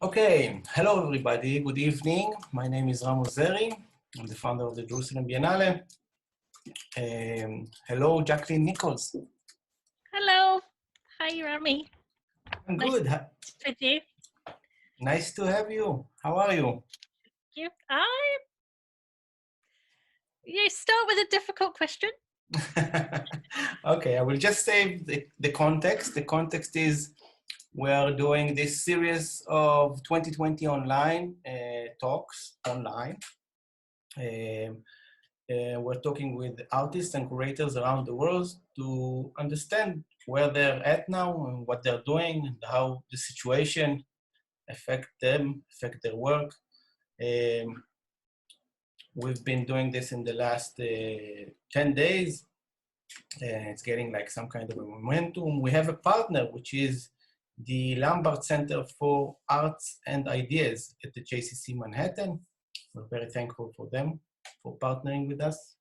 Okay, hello everybody, good evening. My name is Ramo Zeri. I'm the founder of the Jerusalem Biennale. Hello, Jacqueline Nicholls. Hello. Hi, Rami. I'm Nice good. with you. Nice to have you. How are you? You start with a difficult question. Okay, I will just say the context. The context is we're doing this series of 2020 online talks online. We're talking with artists and curators around the world to understand where they're at now and what they're doing and how the situation affect them, affect their work. We've been doing this in the last 10 days. It's getting like some kind of a momentum. We have a partner, which is the Lombard Center for Arts and Ideas at the JCC Manhattan. We're very thankful for them for partnering with us.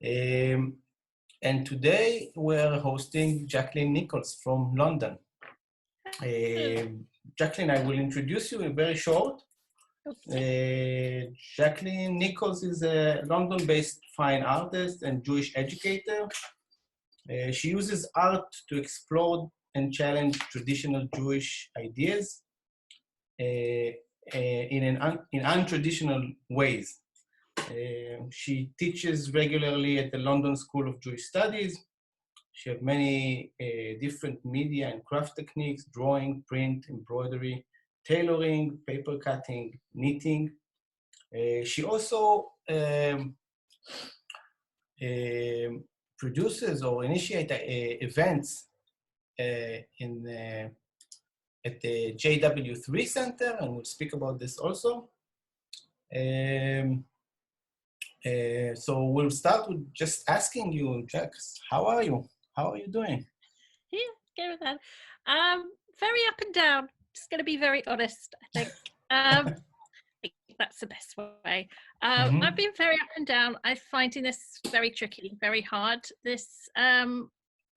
And today we're hosting Jacqueline Nicholls from London. Jacqueline, I will introduce you very short. Jacqueline Nicholls is a London-based fine artist and Jewish educator. She uses art to explore and challenge traditional Jewish ideas in untraditional ways. She teaches regularly at the London School of Jewish Studies. She has many different media and craft techniques: drawing, print, embroidery, tailoring, paper cutting, knitting. She also produces or initiates events at the JW3 Center, and we'll speak about this also. So we'll start with just asking you, Jax, how are you? How are you doing? Yeah, go with that. Very up and down. Just going to be very honest, I think. I think that's the best way. I've been very up and down. I'm finding this very tricky, very hard. This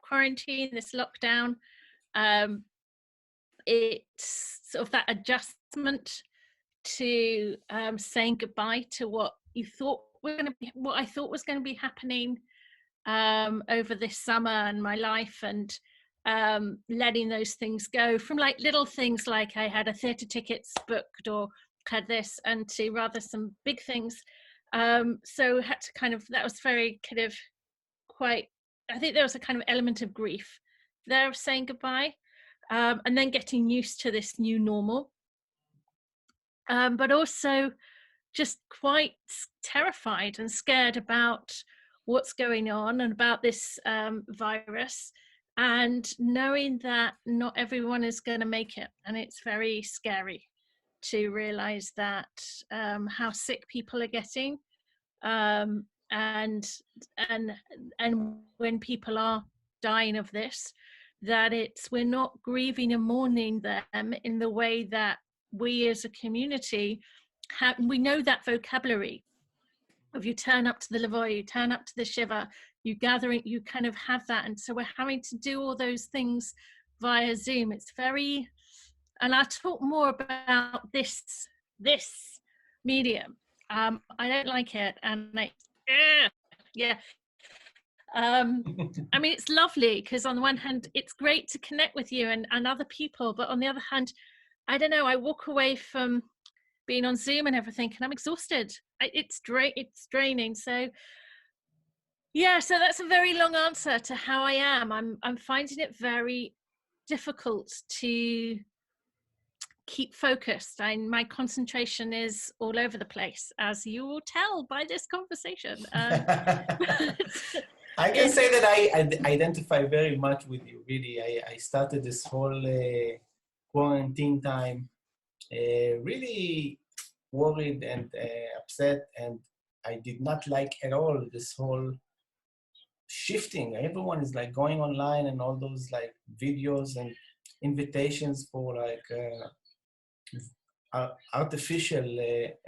quarantine, this lockdown, it's sort of that adjustment to saying goodbye to what you thought what I thought was going to be happening over this summer and my life, and letting those things go, from like little things like I had a theatre tickets booked or had this, and to rather some big things. So had to kind of, that was very kind of quite, I think there was a kind of element of grief there of saying goodbye, and then getting used to this new normal. But also just quite terrified and scared about what's going on and about this virus, and knowing that not everyone is going to make it. And it's very scary to realize that how sick people are getting, and when people are dying of this, that we're not grieving and mourning them in the way that we as a community we know that vocabulary of you turn up to the Lavoy, you turn up to the Shiva, you kind of have that. And so we're having to do all those things via Zoom. It's very, and I'll talk more about this medium. I don't like it, and yeah. I mean, it's lovely because on the one hand, it's great to connect with you and other people, but on the other hand, I don't know, I walk away from being on Zoom and everything, and I'm exhausted. It's draining. So yeah, so that's a very long answer to how I am. I'm finding it very difficult to keep focused. My concentration is all over the place, as you will tell by this conversation. I can say that I identify very much with you, really. I started this whole quarantine time really worried and upset, and I did not like at all this whole shifting. Everyone is like going online and all those like videos and invitations for like artificial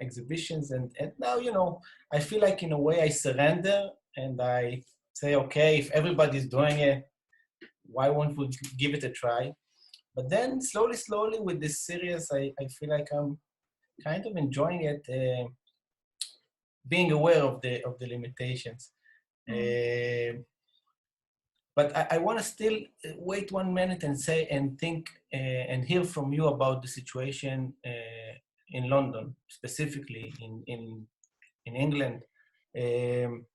exhibitions, and now, you know, I feel like in a way I surrender and I say, okay, if everybody's doing it, why won't we give it a try? But then slowly with this series, I feel like I'm kind of enjoying it, being aware of the limitations. Mm. But I want to still wait 1 minute and say and think and hear from you about the situation in London, specifically in England. Um,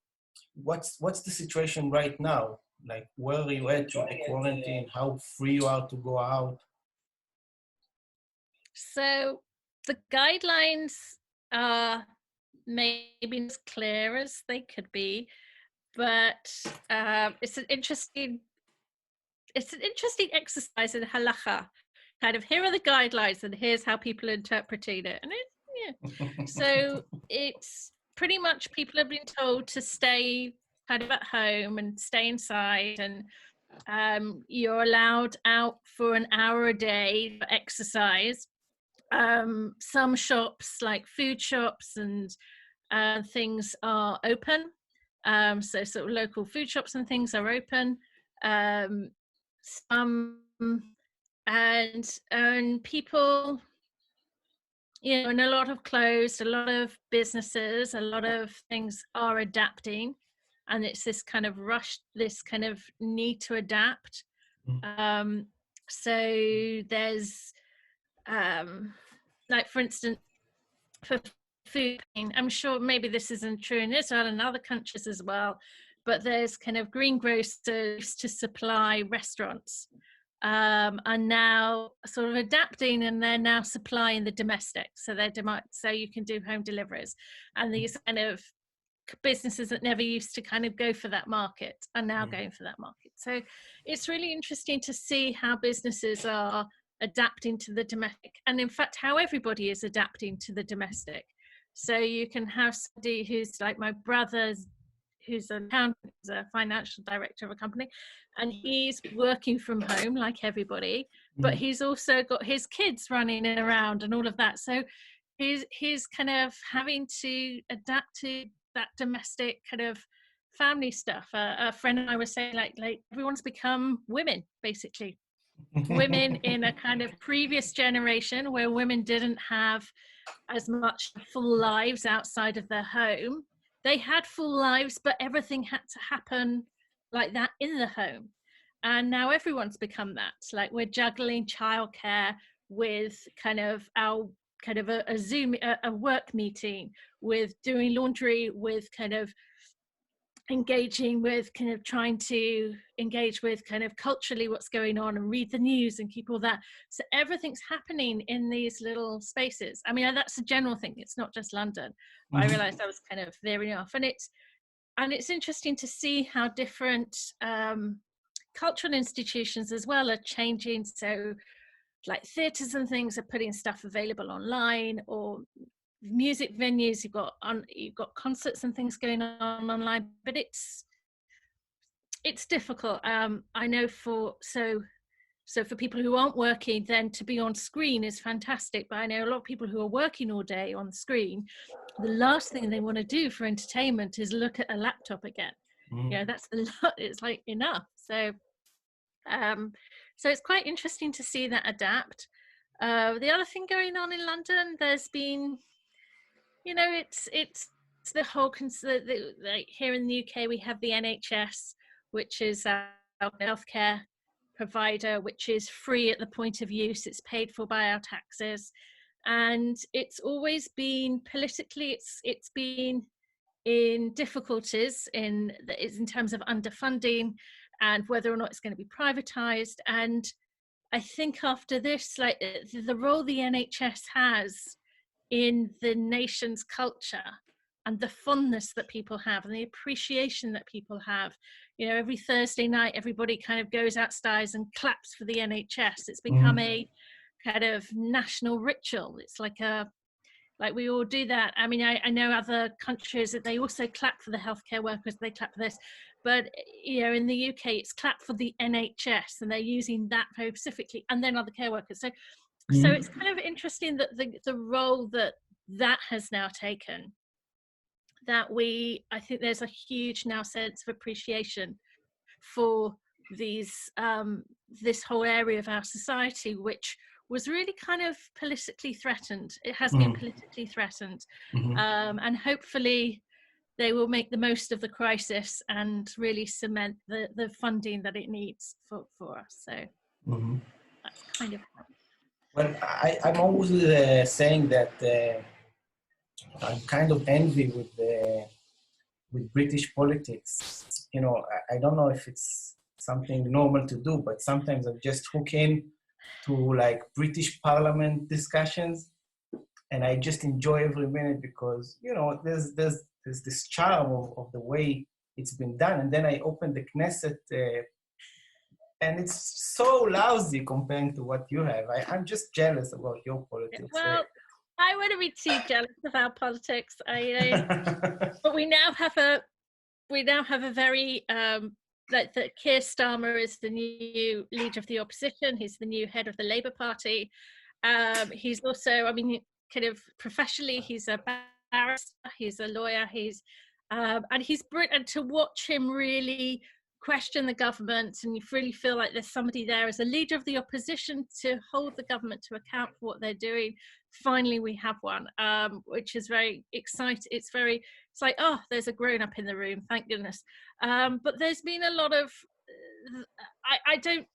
what's the situation right now? Like, where are you at with the quarantine? How free you are to go out? So the guidelines are maybe as clear as they could be, but it's an interesting exercise in halacha. Kind of, here are the guidelines, and here's how people interpreting it. And so it's pretty much people have been told to stay kind of at home and stay inside, and you're allowed out for an hour a day for exercise. Some shops, like food shops and things, are open. So sort of local food shops and things are open. Some and people, and a lot of closed, a lot of businesses, a lot of things are adapting, and it's this kind of rush, this kind of need to adapt. So there's like, for instance, for food, I'm sure maybe this isn't true in Israel and other countries as well, but there's kind of greengrocers to supply restaurants, are now sort of adapting, and they're now supplying the domestic, so so you can do home deliveries, and these kind of businesses that never used to kind of go for that market are now going for that market. So it's really interesting to see how businesses are adapting to the domestic, and in fact how everybody is adapting to the domestic. So you can have somebody who's like my brother's, who's an accountant, who's a financial director of a company, and he's working from home like everybody, but he's also got his kids running around and all of that. So he's kind of having to adapt to that domestic kind of family stuff. A friend and I were saying, like everyone's become women, basically. Women in a kind of previous generation where women didn't have as much full lives outside of their home. They had full lives, but everything had to happen like that in the home. And now everyone's become that. Like, we're juggling childcare with kind of our kind of a Zoom, a work meeting, with doing laundry, with kind of engaging with, kind of trying to engage with kind of culturally what's going on and read the news and keep all that. So everything's happening in these little spaces. I mean, that's a general thing. It's not just London. But I realized I was kind of veering off. And it's interesting to see how different cultural institutions as well are changing. So like theatres and things are putting stuff available online, or music venues, you've got concerts and things going on online, but it's difficult. I know so for people who aren't working, then to be on screen is fantastic, but I know a lot of people who are working all day on screen, the last thing they want to do for entertainment is look at a laptop again. That's it's like enough. So it's quite interesting to see that adapt. The other thing going on in London, there's been, it's the whole like here in the UK we have the NHS, which is our healthcare provider, which is free at the point of use. It's paid for by our taxes, and it's always been politically, it's been in difficulties in terms of underfunding and whether or not it's going to be privatized. And I think after this, like the role the NHS has in the nation's culture and the fondness that people have and the appreciation that people have, every Thursday night everybody kind of goes outstairs and claps for the NHS. It's become a kind of national ritual. It's like we all do that. I mean, I know other countries that they also clap for the healthcare workers, they clap for this, but in the UK it's clap for the NHS, and they're using that very specifically, and then other care workers. So it's kind of interesting that the role that has now taken, that I think there's a huge now sense of appreciation for this whole area of our society, which was really kind of politically threatened. It has been Mm-hmm. politically threatened, Mm-hmm. and hopefully they will make the most of the crisis and really cement the funding that it needs for us. So Mm-hmm. that's kind of how. Well, I'm always saying that I'm kind of envy with British politics. You know, I don't know if it's something normal to do, but sometimes I just hook in to like British Parliament discussions, and I just enjoy every minute because you know there's this charm of the way it's been done, and then I open the Knesset. And it's so lousy comparing to what you have. I'm just jealous about your politics. Well, I wouldn't be too jealous of our politics. But we now have a very that Keir Starmer is the new leader of the opposition. He's the new head of the Labour Party. He's also, I mean, kind of professionally, he's a barrister, he's a lawyer, and to watch him really question the government, and you really feel like there's somebody there as a leader of the opposition to hold the government to account for what they're doing. Finally, we have one, which is very exciting. It's like, oh, there's a grown-up in the room, thank goodness. But there's been a lot of, I don't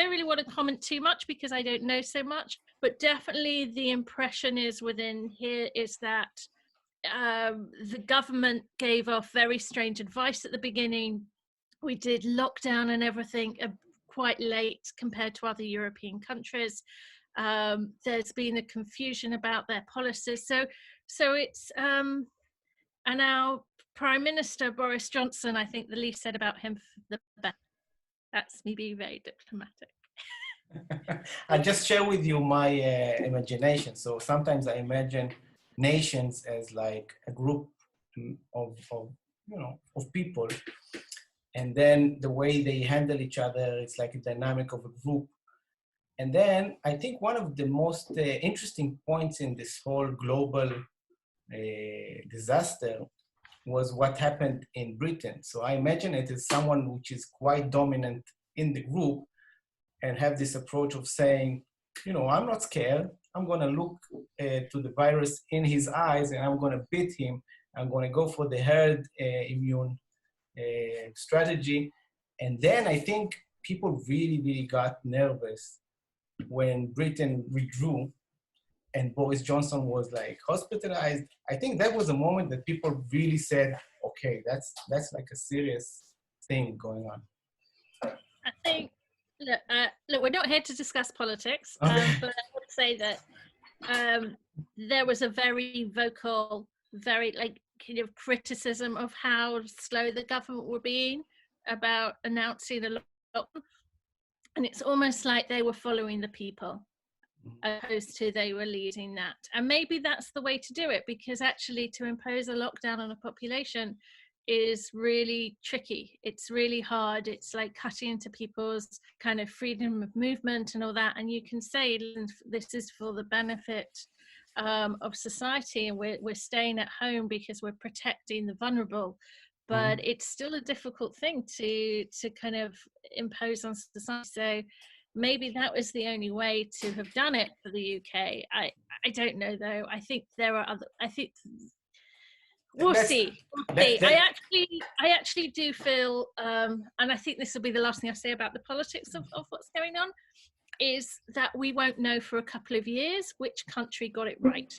really want to comment too much because I don't know so much, but definitely the impression is within here is that the government gave off very strange advice at the beginning. We did lockdown and everything quite late compared to other European countries. There's been a confusion about their policies. So it's, and our Prime Minister, Boris Johnson, I think the least said about him, the better. That's me being very diplomatic. I just share with you my imagination. So sometimes I imagine nations as like a group of people, and then the way they handle each other, it's like a dynamic of a group. And then I think one of the most interesting points in this whole global disaster was what happened in Britain. So I imagine it as someone which is quite dominant in the group and have this approach of saying, you know, I'm not scared. I'm going to look to the virus in his eyes and I'm going to beat him. I'm going to go for the herd immune strategy. And then I think people really, really got nervous when Britain withdrew and Boris Johnson was like hospitalized. I think that was a moment that people really said, okay, that's like a serious thing going on. I think, look, we're not here to discuss politics, Okay. but I would say that there was a very vocal, very like kind of criticism of how slow the government were being about announcing a lockdown. And it's almost like they were following the people, opposed to they were leading that. And maybe that's the way to do it, because actually to impose a lockdown on a population is really tricky. It's really hard. It's like cutting into people's kind of freedom of movement and all that. And you can say this is for the benefit of society, and we're staying at home because we're protecting the vulnerable. But it's still a difficult thing to kind of impose on society. So maybe that was the only way to have done it for the UK. I don't know though. I think there are other. I think we'll see. I actually do feel, and I think this will be the last thing I say about the politics of what's going on, is that we won't know for a couple of years which country got it right.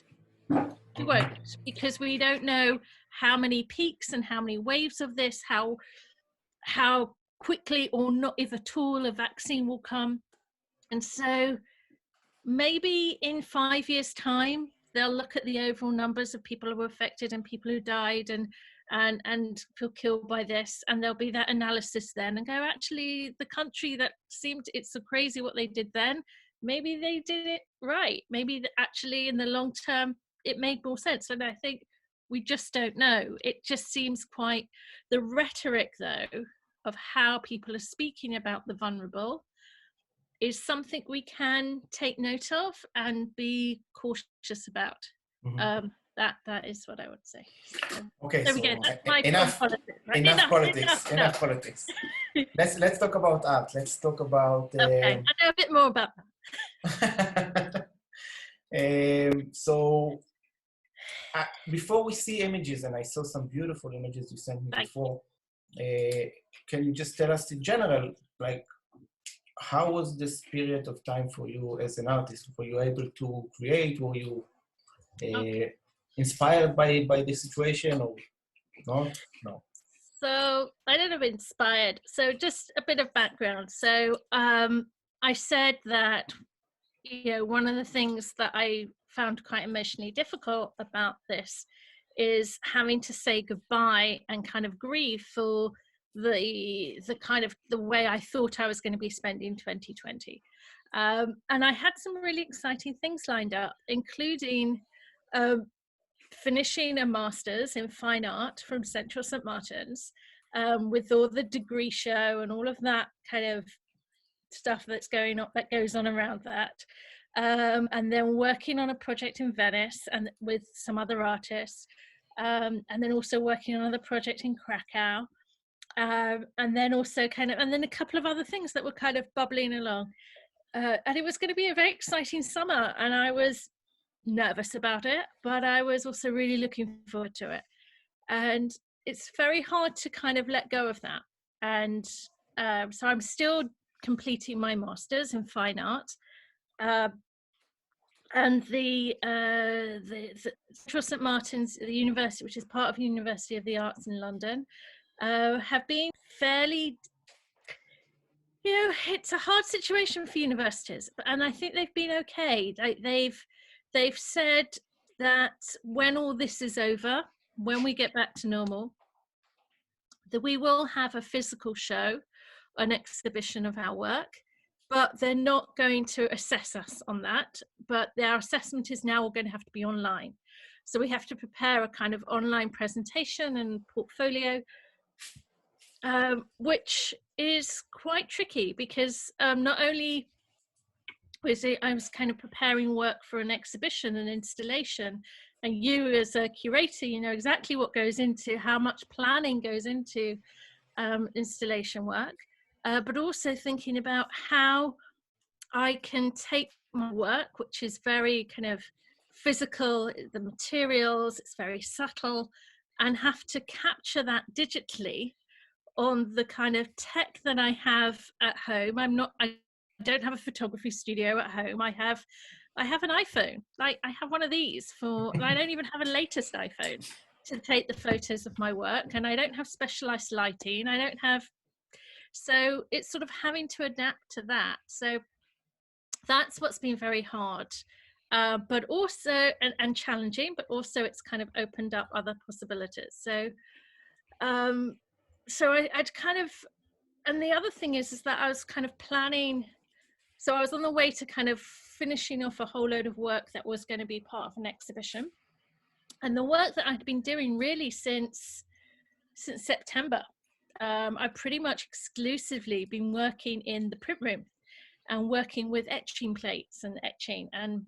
We won't, because we don't know how many peaks and how many waves of this, how quickly or not, if at all, a vaccine will come. And so maybe in 5 years' time, they'll look at the overall numbers of people who were affected and people who died and feel killed by this, and there'll be that analysis then and go, actually, the country that seemed, it's so crazy what they did then, maybe they did it right. Maybe actually in the long term, it made more sense. And I think we just don't know. It just seems quite, the rhetoric though, of how people are speaking about the vulnerable is something we can take note of and be cautious about. That is what I would say. So, Okay, there we so go. That's my enough politics. Right? enough politics. Enough politics. Let's talk about art. Let's talk about. Okay, I know a bit more about that. So before we see images, and I saw some beautiful images you sent me before. Can you just tell us in general, like, how was this period of time for you as an artist? Were you able to create? Were you inspired by the situation or not? No. So I don't have inspired. So just a bit of background. So I said that, one of the things that I found quite emotionally difficult about this is having to say goodbye and kind of grieve for the kind of the way I thought I was going to be spending 2020. And I had some really exciting things lined up, including finishing a master's in fine art from Central St. Martin's, with all the degree show and all of that kind of stuff that goes on around that. And then working on a project in Venice and with some other artists, and then also working on another project in Krakow, and then also and then a couple of other things that were kind of bubbling along. And it was going to be a very exciting summer, and I was nervous about it, but I was also really looking forward to it. And it's very hard to kind of let go of that. And so I'm still completing my master's in fine art. And the Central St. Martin's, the university, which is part of University of the Arts in London, have been fairly, it's a hard situation for universities, and I think they've been okay. They've said that when all this is over, when we get back to normal, that we will have a physical show, an exhibition of our work, but they're not going to assess us on that. But their assessment is now going to have to be online. So we have to prepare a kind of online presentation and portfolio, which is quite tricky because not only I was kind of preparing work for an exhibition, an installation, and you as a curator, you know exactly what goes into, how much planning goes into installation work, but also thinking about how I can take my work, which is very kind of physical, the materials, it's very subtle, and have to capture that digitally on the kind of tech that I have at home. I don't have a photography studio at home. I have an iPhone. Like, I have one of these I don't even have a latest iPhone to take the photos of my work, and I don't have specialized lighting. So it's sort of having to adapt to that. So that's what's been very hard, but also and challenging, but also it's kind of opened up other possibilities. So I'd kind of, and the other thing is that I was kind of planning. So I was on the way to kind of finishing off a whole load of work that was going to be part of an exhibition. And the work that I'd been doing really since September, I've pretty much exclusively been working in the print room and working with etching plates and etching. And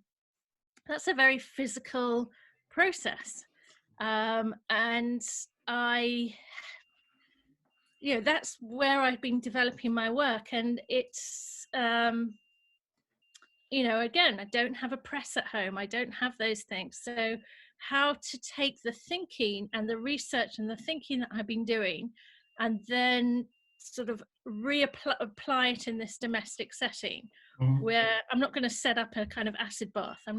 that's a very physical process. And that's where I've been developing my work. And it's, again, I don't have a press at home. I don't have those things. So how to take the thinking and the research and the thinking that I've been doing and then sort of apply it in this domestic setting, where I'm not going to set up a kind of acid bath. I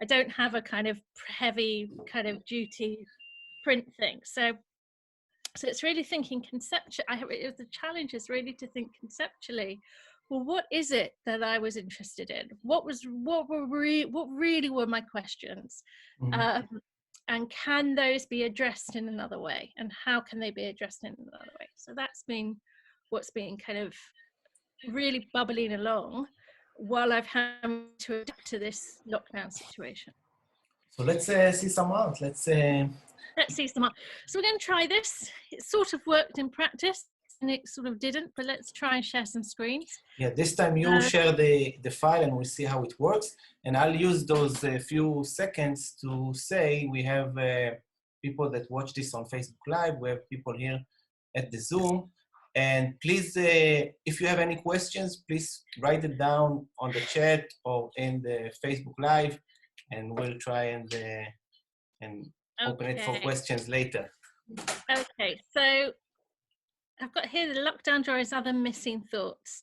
don't have a kind of heavy kind of duty print thing. So it's really thinking conceptually. The challenge is really to think conceptually. Well, what is it that I was interested in? What really were my questions? And can those be addressed in another way? And how can they be addressed in another way? So that's been what's been kind of really bubbling along while I've had to adapt to this lockdown situation. So let's see some art. Let's see some art. So we're going to try this. It sort of worked in practice. and it sort of didn't, but let's try and share some screens. Yeah, this time you share the file and we'll see how it works. And I'll use those few seconds to say we have people that watch this on Facebook Live. We have people here at the Zoom. And please, if you have any questions, please write it down on the chat or in the Facebook Live, and we'll try and open it for questions later. Okay, so I've got here the lockdown drawers, other missing thoughts.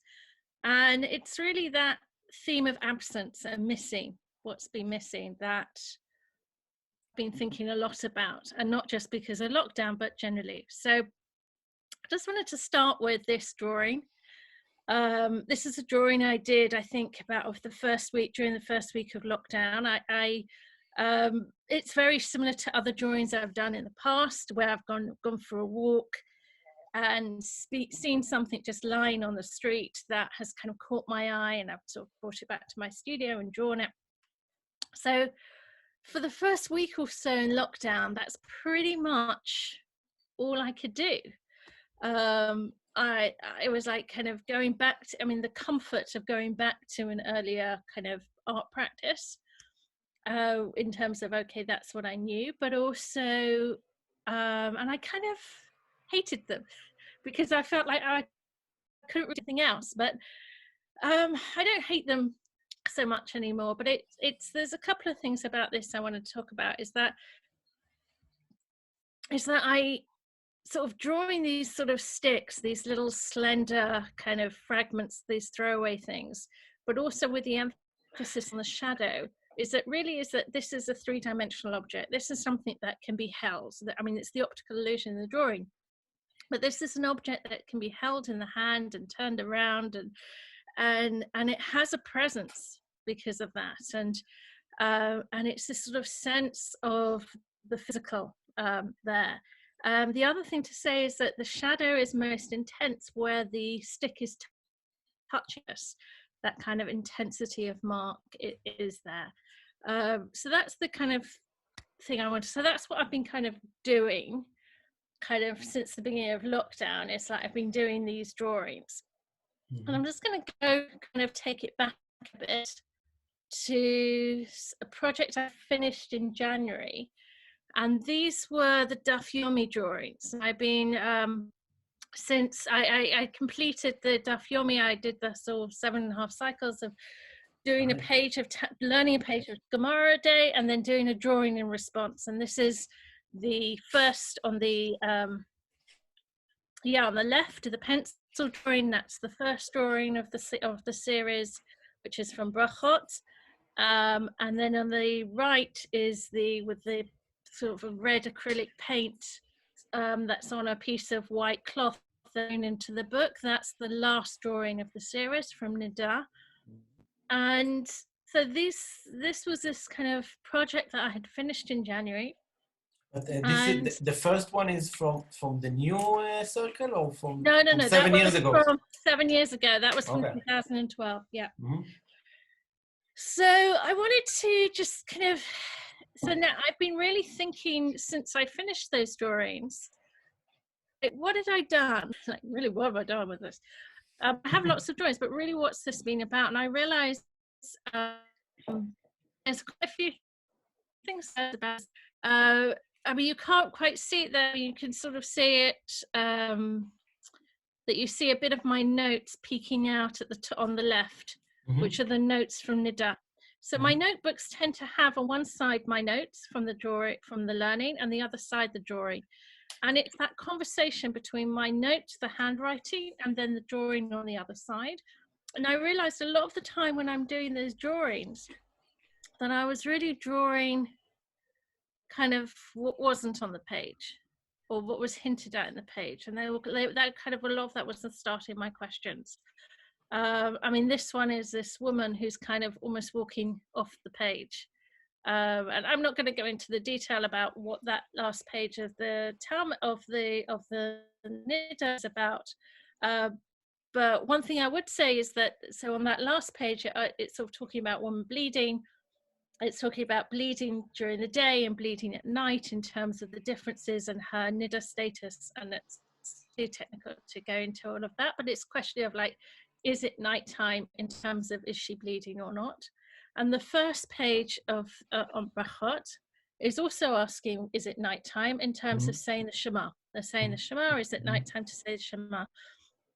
And it's really that theme of absence and missing, what's been missing, that I've been thinking a lot about, and not just because of lockdown, but generally. So I just wanted to start with this drawing. This is a drawing I did, I think, about during the first week of lockdown. It's very similar to other drawings I've done in the past, where I've gone for a walk and seen something just lying on the street that has kind of caught my eye, and I've sort of brought it back to my studio and drawn it. So for the first week or so in lockdown, that's pretty much all I could do. I was like kind of going back to, the comfort of going back to an earlier kind of art practice, in terms of, okay, that's what I knew, but also, and I kind of hated them because I felt like I couldn't read anything else. But I don't hate them so much anymore. But there's a couple of things about this I want to talk about. Is that I sort of drawing these sort of sticks, these little slender kind of fragments, these throwaway things, but also with the emphasis on the shadow. Is that this is a three-dimensional object. This is something that can be held. So that, it's the optical illusion in the drawing. But this is an object that can be held in the hand and turned around, and it has a presence because of that, and it's this sort of sense of the physical there. The other thing to say is that the shadow is most intense where the stick is touching us. That kind of intensity of mark is there. So that's the kind of thing I want to. So that's what I've been kind of doing. Kind of since the beginning of lockdown, it's like I've been doing these drawings. Mm-hmm. And I'm just going to go kind of take it back a bit to a project I finished in January, and these were the Daf Yomi drawings. I've been since I completed the Daf Yomi, I did the sort of 7.5 cycles of doing a page of learning a page of Gemara a day, and then doing a drawing in response. And this is the first on the on the left, the pencil drawing. That's the first drawing of the series, which is from Brachot, and then on the right is with the sort of red acrylic paint that's on a piece of white cloth thrown into the book. That's the last drawing of the series from Nida. And so this was this kind of project that I had finished in January. But is the first one is from the new circle, or from no 7 years ago? From 7 years ago. That was from 2012. Yeah. Mm-hmm. So I wanted to just kind of. So now I've been really thinking since I finished those drawings. What had I done? Like, really, what have I done with this? I have lots of drawings, but really, what's this been about? And I realized there's quite a few things about. You can't quite see it there. You can sort of see it. That you see a bit of my notes peeking out at on the left, mm-hmm. which are the notes from Nida. So my notebooks tend to have on one side my notes from the drawing, from the learning, and the other side the drawing. And it's that conversation between my notes, the handwriting, and then the drawing on the other side. And I realized a lot of the time when I'm doing those drawings that I was really drawing kind of what wasn't on the page or what was hinted at in the page. And that kind of, a lot of that was starting my questions. This one is this woman who's kind of almost walking off the page. And I'm not going to go into the detail about what that last page of the Talmud of the Nida is about. But one thing I would say is that, so on that last page, it's sort of talking about woman bleeding. It's talking about bleeding during the day and bleeding at night in terms of the differences and her Nida status. And it's too technical to go into all of that, but it's a question of like, is it nighttime in terms of is she bleeding or not? And the first page of on Brachot is also asking, is it nighttime in terms of saying the Shema? They're saying the Shema, or is it nighttime to say the Shema?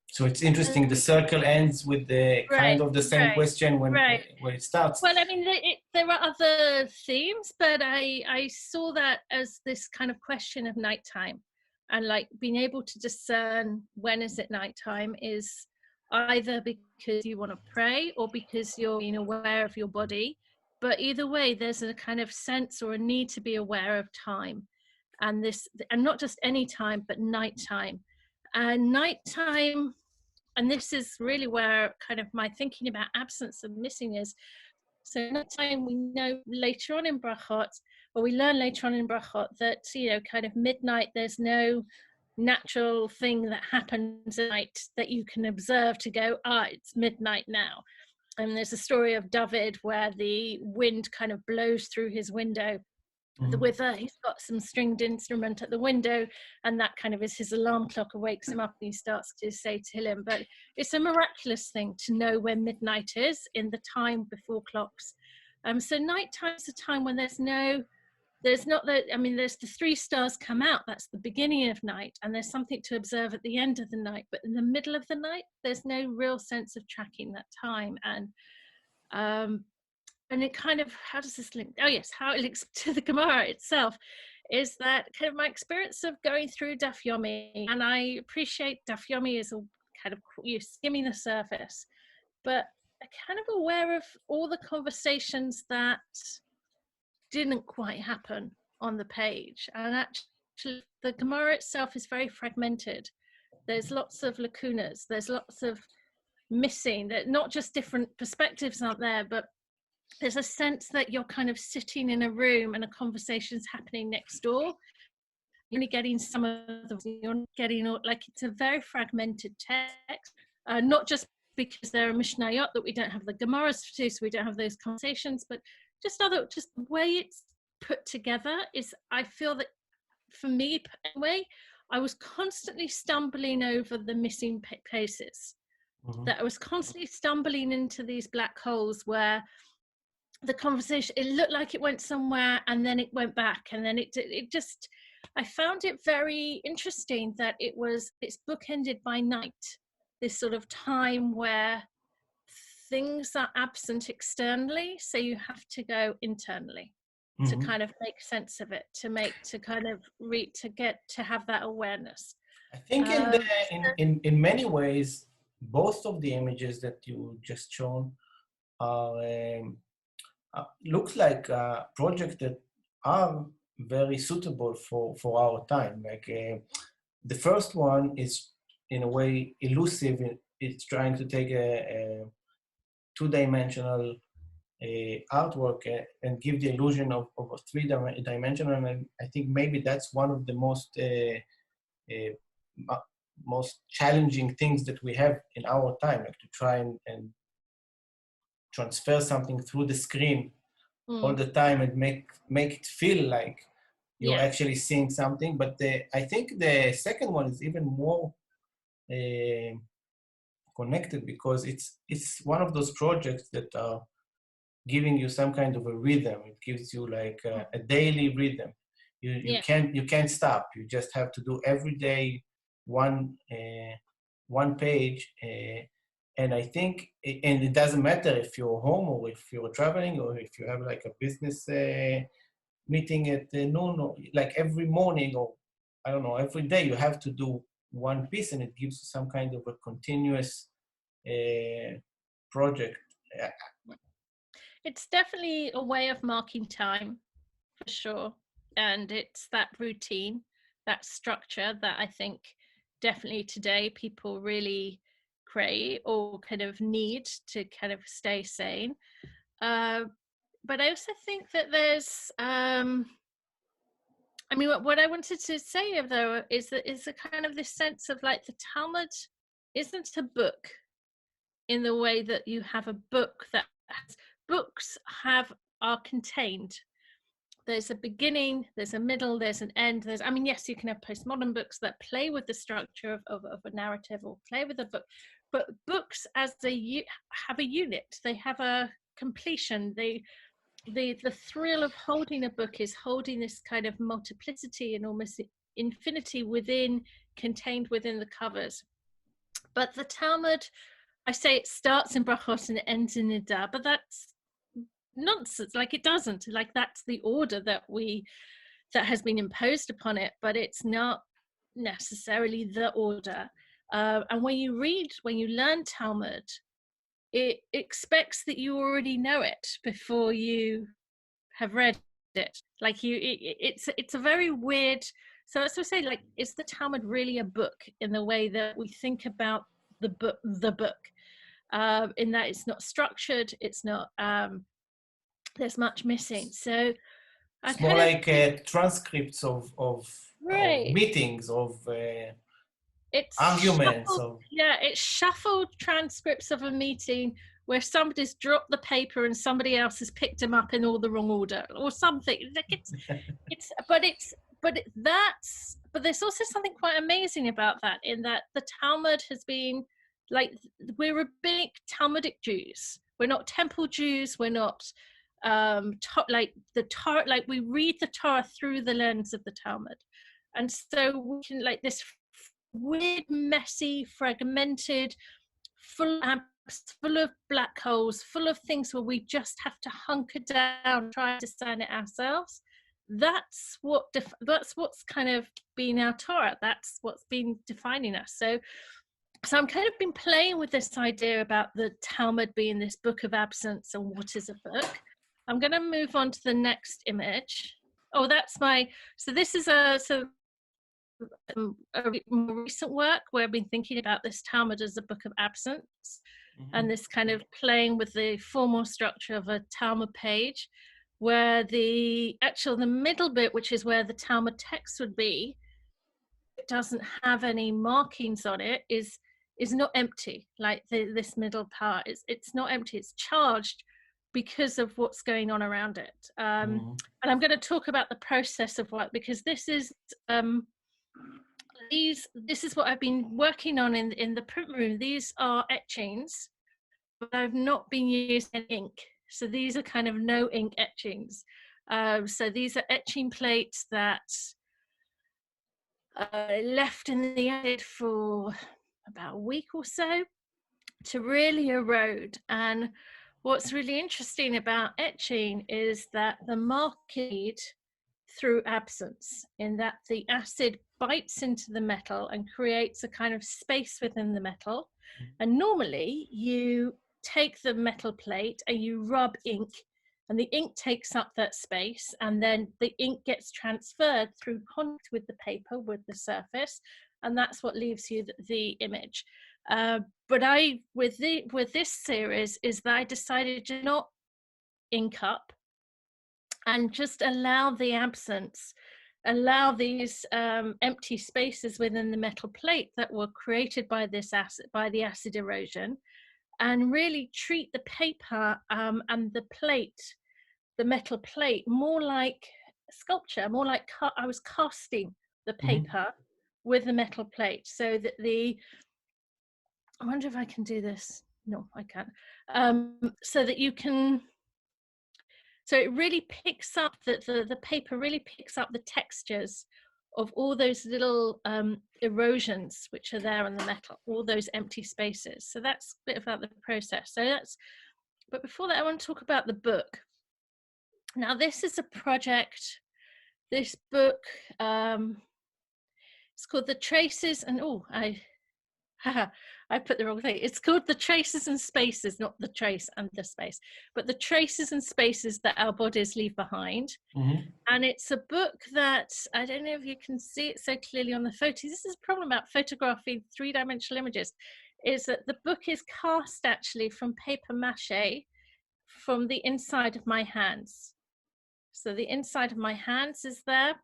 So it's interesting. The circle ends with the kind Right, of the same question right. when it starts. Well, I mean, there are other themes, but I saw that as this kind of question of nighttime, and like being able to discern when is it nighttime is either because you want to pray or because you're being aware of your body. But either way, there's a kind of sense or a need to be aware of time, and not just any time, but nighttime. And nighttime, and this is really where kind of my thinking about absence and missing is. So nighttime, we know later on in Brachot, or we learn later on in Brachot that, kind of midnight, there's no natural thing that happens at night that you can observe to go, it's midnight now. And there's a story of David where the wind kind of blows through his window. He's got some stringed instrument at the window, and that kind of is his alarm clock, wakes him up, and he starts to say Tehillim. But it's a miraculous thing to know when midnight is in the time before clocks. So nighttime is a time when there's the three stars come out, that's the beginning of night, and there's something to observe at the end of the night, but in the middle of the night there's no real sense of tracking that time. And it kind of, how does this link? Oh yes, how it links to the Gemara itself is that kind of my experience of going through Daf Yomi, and I appreciate Daf Yomi is a kind of skimming the surface, but I'm kind of aware of all the conversations that didn't quite happen on the page. And actually the Gemara itself is very fragmented. There's lots of lacunas, there's lots of missing, that not just different perspectives aren't there, but there's a sense that you're kind of sitting in a room and a conversation's happening next door. You're only getting some of the, you're not getting all, like it's a very fragmented text, not just because there are Mishnayot that we don't have the Gemaras to, so we don't have those conversations, but just the way it's put together is, I feel that for me anyway, I was constantly stumbling over the missing places. That I was constantly stumbling into these black holes where the conversation, it looked like it went somewhere and then it went back, and then it just, I found it very interesting that it's bookended by night, this sort of time where things are absent externally, so you have to go internally to kind of make sense of it, to have that awareness. I think in many ways, both of the images that you just shown are looks like projects that are very suitable for our time. Like the first one is in a way elusive. It's trying to take a two-dimensional artwork and give the illusion of a three-dimensional. And I think maybe that's one of the most challenging things that we have in our time, like to try and transfer something through the screen all the time and make it feel like you're actually seeing something. But I think the second one is even more connected, because it's one of those projects that are giving you some kind of a rhythm. It gives you like a daily rhythm. You can't stop. You just have to do every day one page. And I think, and it doesn't matter if you're home or if you're traveling or if you have like a business meeting at noon, or like every morning, or I don't know, every day you have to do one piece, and it gives you some kind of a continuous project. It's definitely a way of marking time, for sure. And it's that routine, that structure that I think definitely today people really crave or kind of need to kind of stay sane. But I also think that there's, what I wanted to say though is that it's a kind of this sense of like the Talmud isn't a book in the way that you have a book that has, books are contained, there's a beginning, there's a middle, there's an end. I mean, yes, you can have postmodern books that play with the structure of a narrative or play with a book, but books as have a unit. They have a completion. The thrill of holding a book is holding this kind of multiplicity and almost infinity contained within the covers. But the Talmud, I say it starts in brachot and it ends in nida, but that's nonsense. Like, it doesn't. Like, that's the order that has been imposed upon it, but it's not necessarily the order. And when you learn Talmud, it expects that you already know it before you have read it. Like, it's a very weird. So as I say, like, is the Talmud really a book in the way that we think about the book? In that it's not structured, it's not. There's much missing. So it's more like transcripts of right. meetings, of it's arguments. It's shuffled transcripts of a meeting where somebody's dropped the paper and somebody else has picked them up in all the wrong order or something. Like, but there's also something quite amazing about that, in that the Talmud has been, like, we're rabbinic Talmudic Jews. We're not temple Jews. We're not like the Torah. Like, we read the Torah through the lens of the Talmud, and so we can, like, this weird, messy, fragmented, full of black holes, full of things where we just have to hunker down, try to discern it ourselves. That's what's kind of been our Torah. That's what's been defining us. So I'm kind of been playing with this idea about the Talmud being this book of absence and what is a book. I'm going to move on to the next image. Oh, that's my. So this is a more recent work where I've been thinking about this Talmud as a book of absence, and this kind of playing with the formal structure of a Talmud page, where the middle bit, which is where the Talmud text would be, it doesn't have any markings on it, is not empty. Like, this middle part it's not empty, it's charged because of what's going on around it. And I'm going to talk about the process of what, because this is this is what I've been working on in the print room. These are etchings, but I've not been using ink. So these are kind of no ink etchings. So these are etching plates that left in the attic for about a week or so to really erode. And what's really interesting about etching is that the marking through absence, in that the acid bites into the metal and creates a kind of space within the metal. And normally you take the metal plate and you rub ink, and the ink takes up that space, and then the ink gets transferred through contact with the paper, with the surface, and that's what leaves you the image. But with this series is that I decided to not ink up and just allow the absence, allow these empty spaces within the metal plate that were created by the acid erosion, and really treat the paper and the metal plate, more like sculpture, more like I was casting the paper with the metal plate, so that I wonder if I can do this. No, I can't. So that you can. So it really picks up the paper really picks up the textures of all those little erosions which are there on the metal, all those empty spaces. So that's a bit about the process. But before that, I want to talk about the book. Now, this is a project. This book, it's called The Traces, and I put the wrong thing. It's called The Traces and Spaces, not the trace and the space, but the traces and spaces that our bodies leave behind. And it's a book that, I don't know if you can see it so clearly on the photos. This is a problem about photographing three-dimensional images, is that the book is cast actually from paper mache from the inside of my hands. So the inside of my hands is there.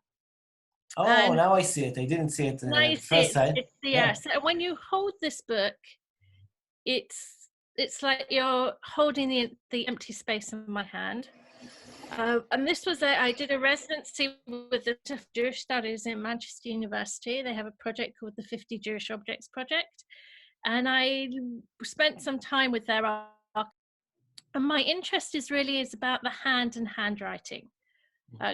Oh, and now I see it. I didn't see it the first side. So when you hold this book, it's like you're holding the empty space in my hand. And this was I did a residency with the Jewish Studies in Manchester University. They have a project called the 50 Jewish Objects Project. And I spent some time with their archive. And my interest is about the hand and handwriting.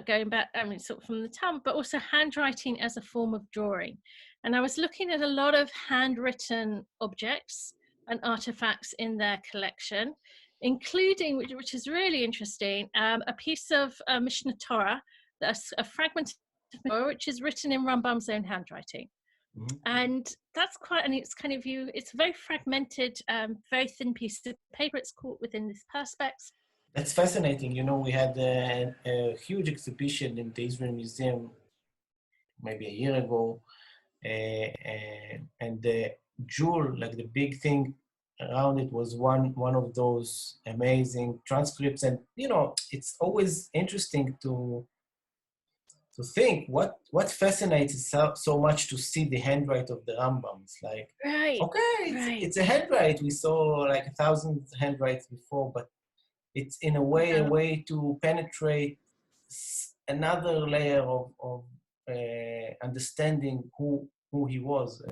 Going back, I mean, sort of from the Talmud, but also handwriting as a form of drawing. And I was looking at a lot of handwritten objects and artifacts in their collection, including, which is really interesting, a piece of Mishnah Torah, a fragment of Torah, which is written in Rambam's own handwriting. Mm-hmm. And that's quite, and it's kind of it's a very fragmented, very thin piece of paper. It's caught within this perspex. That's fascinating. You know, we had a huge exhibition in the Israel Museum maybe a year ago, and the jewel, like the big thing around it, was one of those amazing transcripts. And you know, it's always interesting to think what fascinates so much to see the handwriting of the Rambam. It's like, Right. Okay, it's a handwrite. We saw like 1,000 handwrites before, but it's in a way to penetrate another layer of understanding who he was.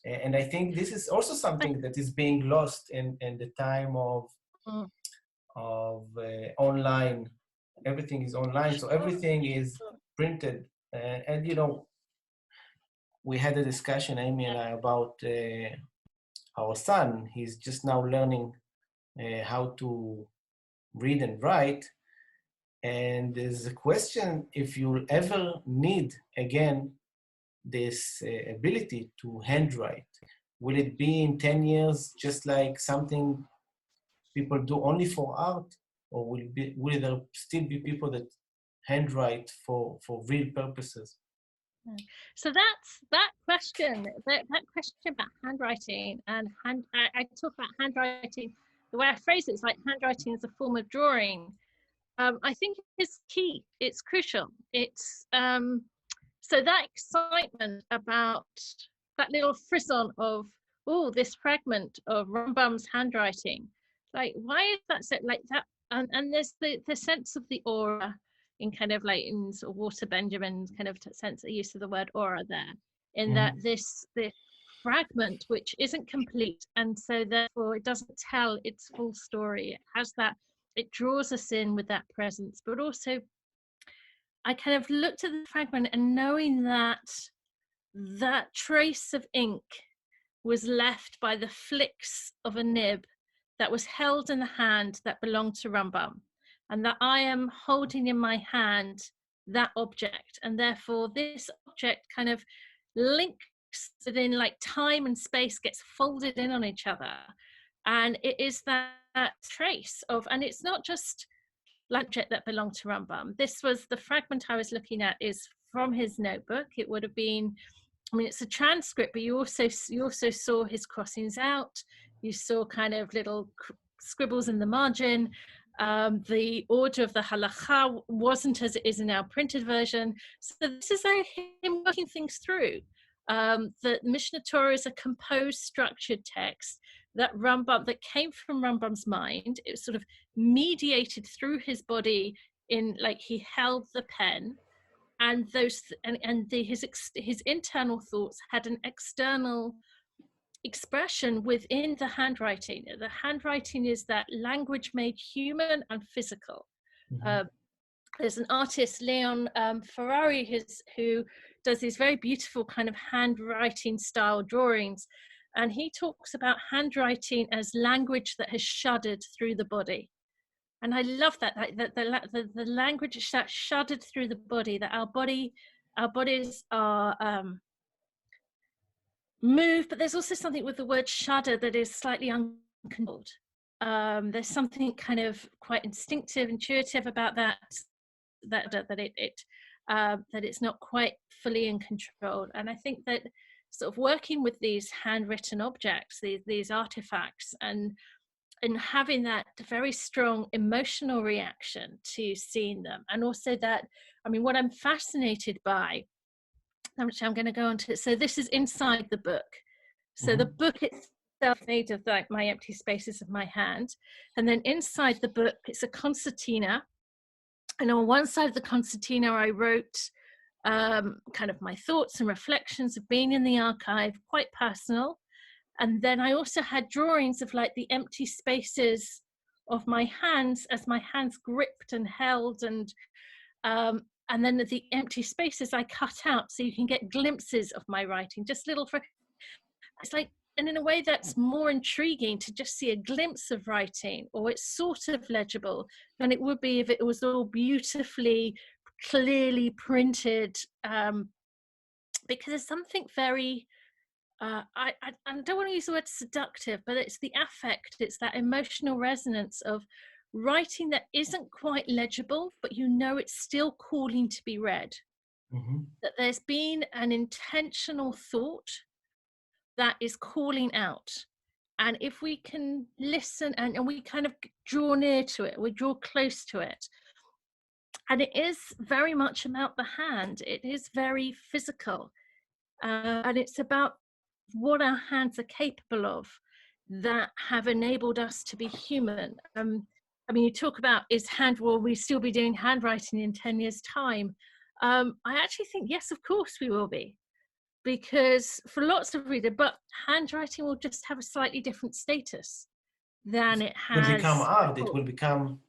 And I think this is also something that is being lost in the time of online. Everything is online, so everything is printed. And you know, we had a discussion, Amy and I, about our son. He's just now learning how to read and write. And there's a question if you'll ever need again this ability to handwrite. Will it be in 10 years just like something people do only for art, or will there still be people that handwrite for real purposes? So that's that question about handwriting and I talk about handwriting. The way I phrase it is like handwriting as a form of drawing. I think is key. It's crucial. It's so that excitement about that little frisson of this fragment of Rambam's handwriting. Like, why is that so like that? And there's the sense of the aura in kind of like in sort of Walter Benjamin's kind of sense of use of the word aura there, in that this fragment which isn't complete, and so therefore it doesn't tell its full story. It has that. It draws us in with that presence, but also I kind of looked at the fragment and knowing that that trace of ink was left by the flicks of a nib that was held in the hand that belonged to Rambam, and that I am holding in my hand that object, and therefore this object kind of links within like time and space, gets folded in on each other, and it is that trace of, and it's not just object that belonged to Rambam. This was the fragment I was looking at is from his notebook. It would have been, I mean, it's a transcript, but you also saw his crossings out. You saw kind of little scribbles in the margin. The order of the halacha wasn't as it is in our printed version. So this is him working things through. The Mishnah Torah is a composed, structured text that came from Rambam's mind. It was sort of mediated through his body in like he held the pen, and his internal thoughts had an external expression within the handwriting. The handwriting is that language made human and physical. There's an artist, Leon Ferrari, who does these very beautiful kind of handwriting style drawings, and he talks about handwriting as language that has shuddered through the body. And I love that, like the language that shuddered through the body, that our bodies are moved, but there's also something with the word shudder that is slightly uncontrolled. There's something kind of quite instinctive, intuitive about that it's not quite fully in control. And I think that sort of working with these handwritten objects, these artifacts, and having that very strong emotional reaction to seeing them, and also that, I mean, what I'm fascinated by, which I'm going to go on to, so this is inside the book. So the book itself made of like my empty spaces of my hand, and then inside the book it's a concertina, And on one side of the concertina, I wrote kind of my thoughts and reflections of being in the archive, quite personal. And then I also had drawings of like the empty spaces of my hands as my hands gripped and held, and then the empty spaces I cut out so you can get glimpses of my writing, just little, it's like, and in a way that's more intriguing to just see a glimpse of writing, or it's sort of legible, than it would be if it was all beautifully, clearly printed, because there's something very, I don't want to use the word seductive, but it's the affect, it's that emotional resonance of writing that isn't quite legible, but you know it's still calling to be read. Mm-hmm. That there's been an intentional thought that is calling out. And if we can listen and we kind of draw near to it, we draw close to it. And it is very much about the hand. It is very physical. And it's about what our hands are capable of that have enabled us to be human. I mean, you talk about, will we still be doing handwriting in 10 years' time? I actually think, yes, of course we will be. Because for lots of readers, but handwriting will just have a slightly different status than it It will become has art. It before. will become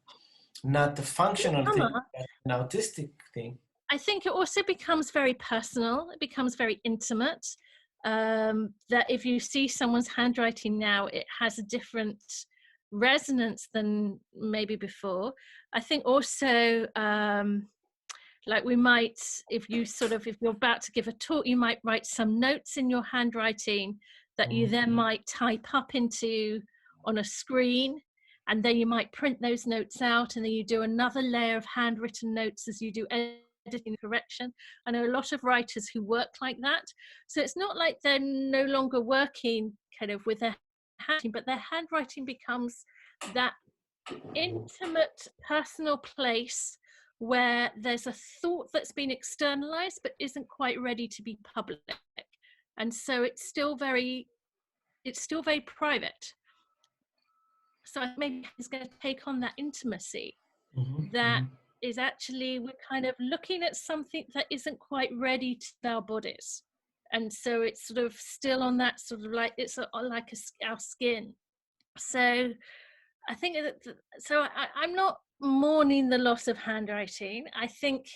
not a functional thing, but an artistic thing. I think it also becomes very personal. It becomes very intimate. That if you see someone's handwriting now, it has a different resonance than maybe before. I think also, like we might, if you're about to give a talk, you might write some notes in your handwriting that you then might type up on a screen, and then you might print those notes out, and then you do another layer of handwritten notes as you do editing correction. I know a lot of writers who work like that. So it's not like they're no longer working kind of with their handwriting, but their handwriting becomes that intimate, personal place where there's a thought that's been externalized but isn't quite ready to be public. And so it's still very private. So I think maybe it's going to take on that intimacy that is actually, we're kind of looking at something that isn't quite ready to our bodies. And so it's sort of still on that sort of like, it's like our skin. So I think that, so I'm not mourning the loss of handwriting. I think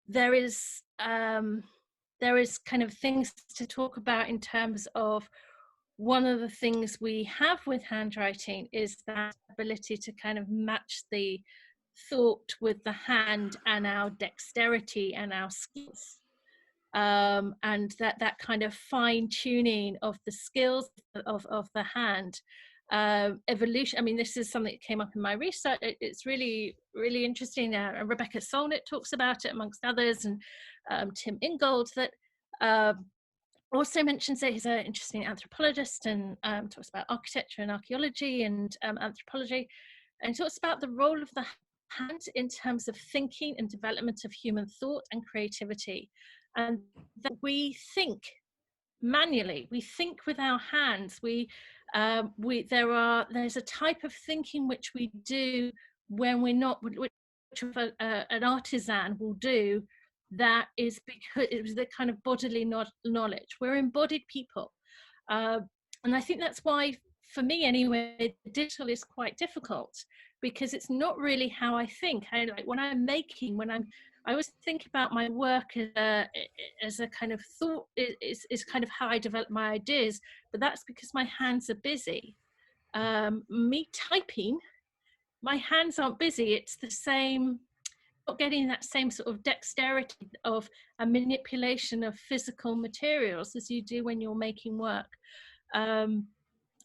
there is kind of things to talk about in terms of, one of the things we have with handwriting is that ability to kind of match the thought with the hand and our dexterity and our skills. And that kind of fine tuning of the skills of the hand. Evolution, I mean, this is something that came up in my research. It's really, really interesting. Rebecca Solnit talks about it amongst others, and Tim Ingold, that also mentions that he's an interesting anthropologist, and talks about architecture and archaeology and anthropology, and he talks about the role of the hand in terms of thinking and development of human thought and creativity, and that we think manually, we think with our hands. There's a type of thinking which we do when we're not, which an artisan will do, that is because it was the kind of bodily knowledge. We're embodied people, and I think that's why, for me anyway, digital is quite difficult, because it's not really how I think. When I'm making, I always think about my work as a kind of thought, is kind of how I develop my ideas, but that's because my hands are busy. Me typing, my hands aren't busy. It's the same, not getting that same sort of dexterity of a manipulation of physical materials as you do when you're making work. And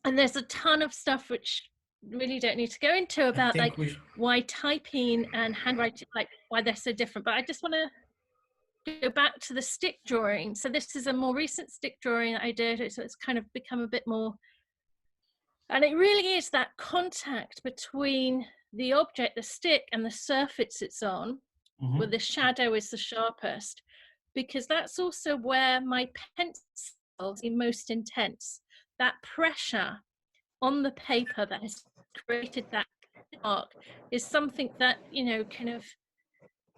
there's a ton of stuff which really don't need to go into about like why typing and handwriting, like why they're so different. But I just want to go back to the stick drawing. So this is a more recent stick drawing that I did. So it's kind of become a bit more, and it really is that contact between the object, the stick, and the surface it's on, where the shadow is the sharpest, because that's also where my pencil is most intense. That pressure on the paper that has created that arc is something that, kind of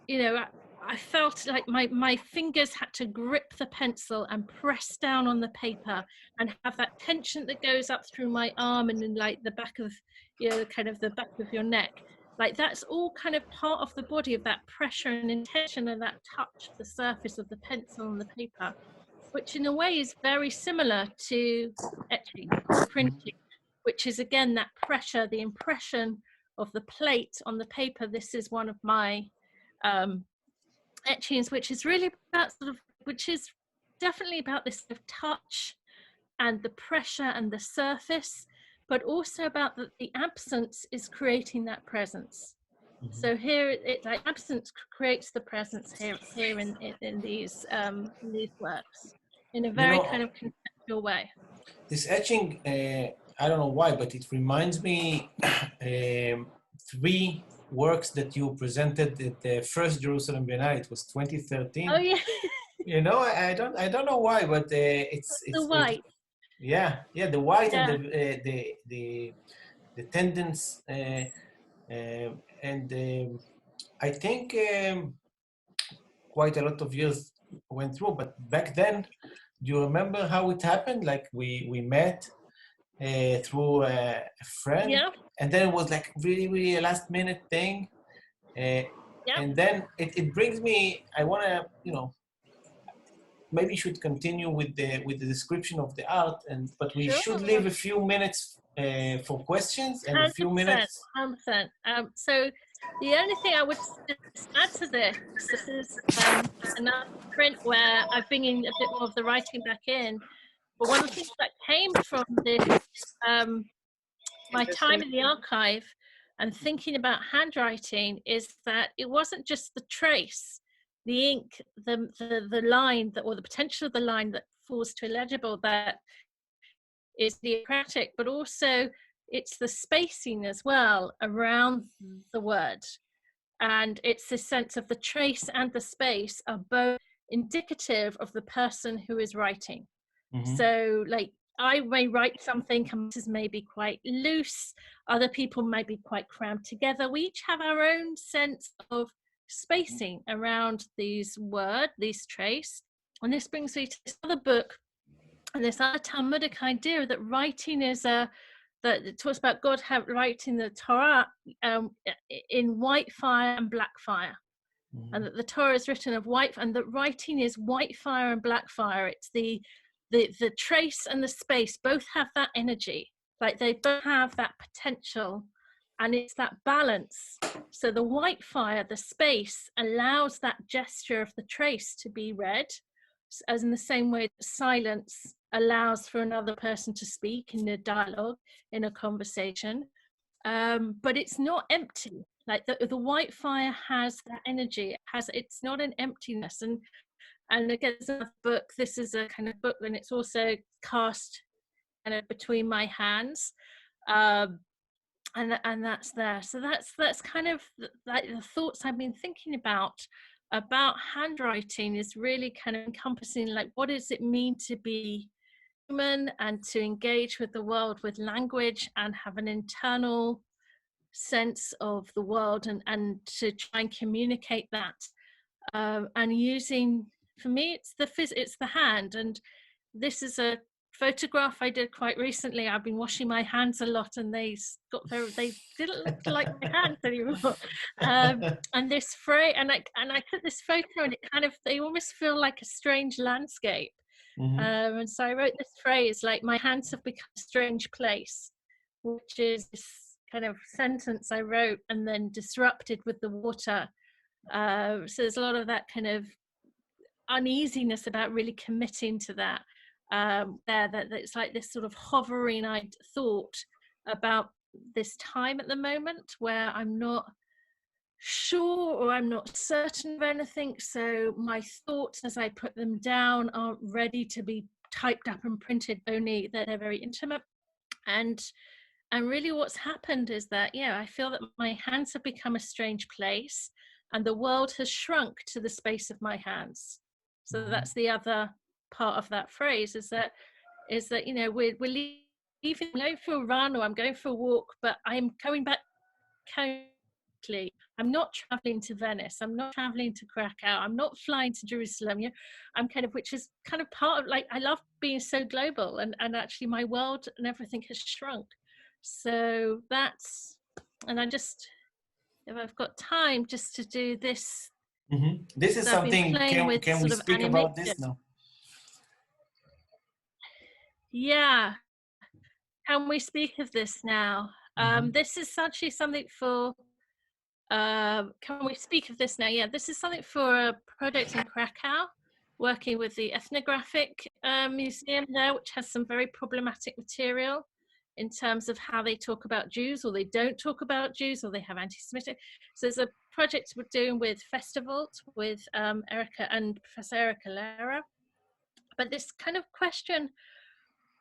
you know, I felt like my fingers had to grip the pencil and press down on the paper and have that tension that goes up through my arm and in like the back of, you know, kind of the back of your neck. Like that's all kind of part of the body of that pressure and intention and that touch of the surface of the pencil and the paper, which in a way is very similar to etching or printing, which is again that pressure, the impression of the plate on the paper. This is one of my etchings, which is really about which is definitely about this sort of touch and the pressure and the surface, but also about the absence is creating that presence. So here it like absence creates the presence here in these works in a You very kind know, of conceptual way. this etching, I don't know why, but it reminds me three works that you presented at the first Jerusalem Biennale. It was Oh 2013. yeah, You know, I don't know why, but the it, white. yeah, the white and Yeah, the tendons, and I think quite a lot of years went through. But back then, do you remember how it happened? Like we met through a friend, yeah, and then it was like really a last minute thing, uh, yeah. and then it brings me. I want to, you know, maybe should continue with the description of the art, and but we should Sure. leave a few minutes for questions and a few 100%, minutes. 100%. So the only thing I would just add to this is another print where I bring in a bit more of the writing back in. But one of the things that came from this, um, my time in the archive and thinking about handwriting is that it wasn't just the trace, the ink, the line that, or the potential of the line that falls to illegible that is theocratic, but also it's the spacing as well around the word. And it's this sense of the trace and the space are both indicative of the person who is writing. Mm-hmm. So, like, I may write something, and this may be quite loose, other people may be quite crammed together. We each have our own sense of spacing around these words, these trace. And this brings me to this other book and this other Talmudic idea that writing is that it talks about God writing the Torah in white fire and black fire, and that the Torah is written of white, and that writing is white fire and black fire. It's the trace and the space both have that energy, like they both have that potential, and it's that balance. So the white fire, the space, allows that gesture of the trace to be read, as in the same way that silence allows for another person to speak in a dialogue, in a conversation. But it's not empty. Like the white fire has that energy. It's not an emptiness. And again, it's another book. This is a kind of book, and it's also cast kind of between my hands. Um, and that's there. So that's kind of like the thoughts I've been thinking about handwriting is really kind of encompassing like what does it mean to be human and to engage with the world with language and have an internal sense of the world and to try and communicate that, and using, for me it's the hand. And this is a photograph I did quite recently. I've been washing my hands a lot and they didn't look like my hands anymore. And this phrase, and I took this photo and it kind of, they almost feel like a strange landscape. Mm-hmm. And so I wrote this phrase like, my hands have become a strange place, which is this kind of sentence I wrote and then disrupted with the water. So there's a lot of that kind of uneasiness about really committing to that. That it's like this sort of hovering thought about this time at the moment where I'm not sure or I'm not certain of anything. So my thoughts as I put them down aren't ready to be typed up and printed, only that they're very intimate. And really what's happened is that, yeah, I feel that my hands have become a strange place and the world has shrunk to the space of my hands. So that's the other part of that phrase, is that you know, we're leaving, I'm going for a run or I'm going for a walk, but I'm coming back home physically. I'm not traveling to Venice. I'm not traveling to Krakow. I'm not flying to Jerusalem. You know, I'm kind of, which is kind of part of, like, I love being so global, and actually my world and everything has shrunk. So that's, and I just, if I've got time just to do this, This is I've been something, playing with can we sort of speak about animation. this now? Yeah. Can we speak of this now? This is actually something for, can we speak of this now? Yeah, this is something for a project in Krakow, working with the Ethnographic Museum there, which has some very problematic material in terms of how they talk about Jews, or they don't talk about Jews, or they have anti-Semitic. So there's a project we're doing with Festival, with Erica and Professor Erica Lehrer. But this kind of question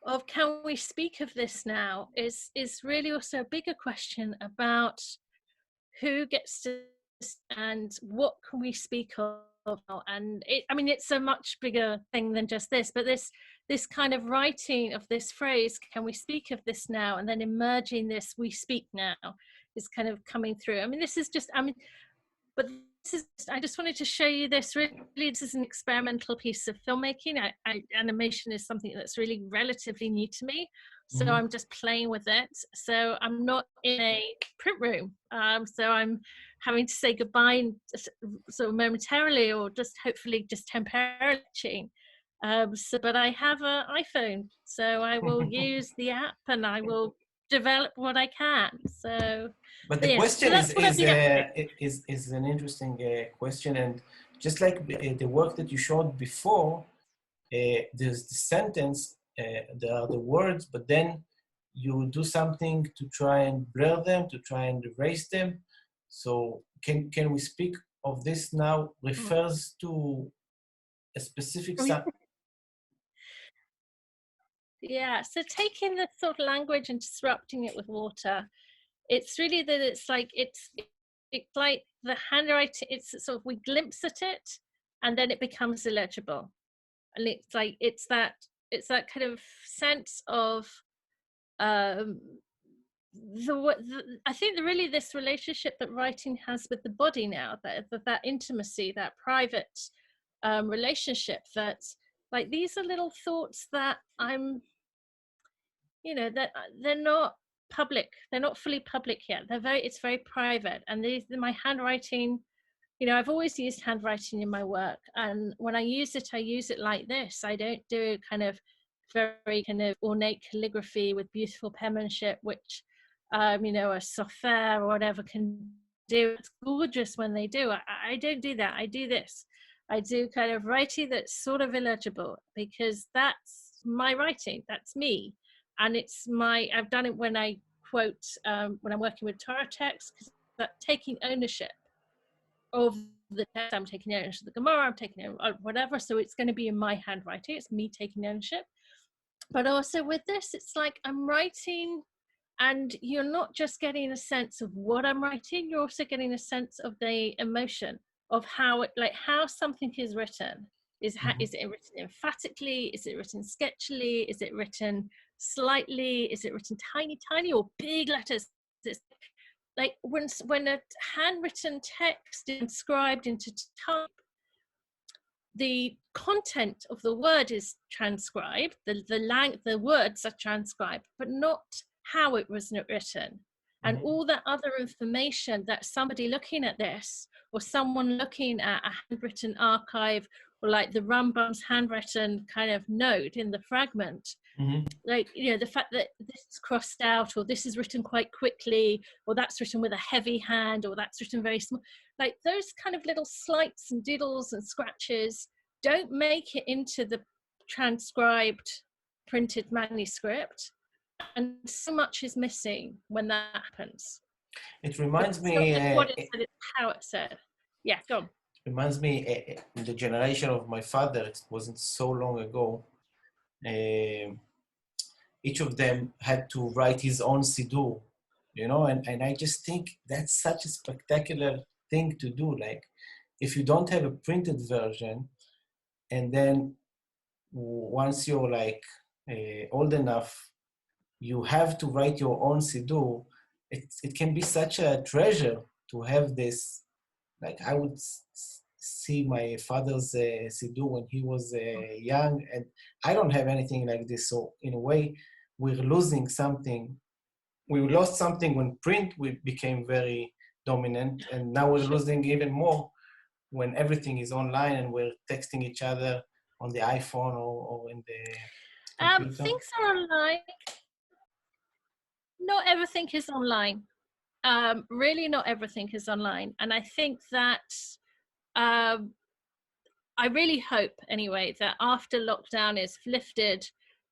of can we speak of this now is really also a bigger question about who gets to, and what can we speak of. And it, I mean, it's a much bigger thing than just this, but this kind of writing of this phrase, can we speak of this now, and then emerging this we speak now, is kind of coming through. I mean, this is just, I mean, but this is, I just wanted to show you this. Really, this is an experimental piece of filmmaking. Animation is something that's really relatively new to me. So I'm just playing with it. So I'm not in a print room. So I'm having to say goodbye sort of momentarily, or just hopefully just temporarily. But I have an iPhone, so I will use the app and I will develop what I can. So, but the yes, question so that's what I've been up to. is an interesting question, and just like the work that you showed before, there's the sentence, there are the words, but then you do something to try and blur them, to try and erase them. So can we speak of this now refers to a specific Yeah, so taking the sort of language and disrupting it with water, it's really that it's like the handwriting, it's sort of, we glimpse at it and then it becomes illegible. And it's like it's that kind of sense of I think really this relationship that writing has with the body now, that intimacy, that private relationship, that like these are little thoughts that I'm, you know, that they're not public, they're not fully public yet, it's very private. And my handwriting, you know, I've always used handwriting in my work, and when I use it like this. I don't do kind of very kind of ornate calligraphy with beautiful penmanship, which you know, a software or whatever can do. It's gorgeous when they do. I don't do that. I do this. I do kind of writing that's sort of illegible, because that's my writing, that's me. And I've done it when I quote, when I'm working with Torah text, because that taking ownership of the text, I'm taking ownership of the Gemara, I'm taking whatever. So it's going to be in my handwriting. It's me taking ownership. But also with this, it's like I'm writing, and you're not just getting a sense of what I'm writing, you're also getting a sense of the emotion of how something is written. Is it written emphatically? Is it written sketchily? Is it written slightly? Is it written tiny or big letters? It's like when a handwritten text is inscribed into type, the content of the word is transcribed, the words are transcribed, but not how it was written. And all that other information that somebody looking at this, or someone looking at a handwritten archive, or like the Rambam's handwritten kind of note in the fragment, like, you know, the fact that this is crossed out, or this is written quite quickly, or that's written with a heavy hand, or that's written very small, like those kind of little slights and diddles and scratches don't make it into the transcribed printed manuscript, and so much is missing when that happens. It reminds It's me not just what it said, it's how it said. Yeah, go on. Reminds me the generation of my father. It wasn't so long ago. Each of them had to write his own siddur, you know, and I just think that's such a spectacular thing to do. Like, if you don't have a printed version, and then once you're like old enough, you have to write your own siddur, it can be such a treasure to have this, like I would see my father's siddur when he was young, and I don't have anything like this. So in a way, we're losing something. We lost something when print we became very dominant, and now we're losing even more when everything is online and we're texting each other on the iPhone or in the computer. Things are online. Not everything is online. Really, not everything is online, and I think that I really hope, anyway, that after lockdown is lifted,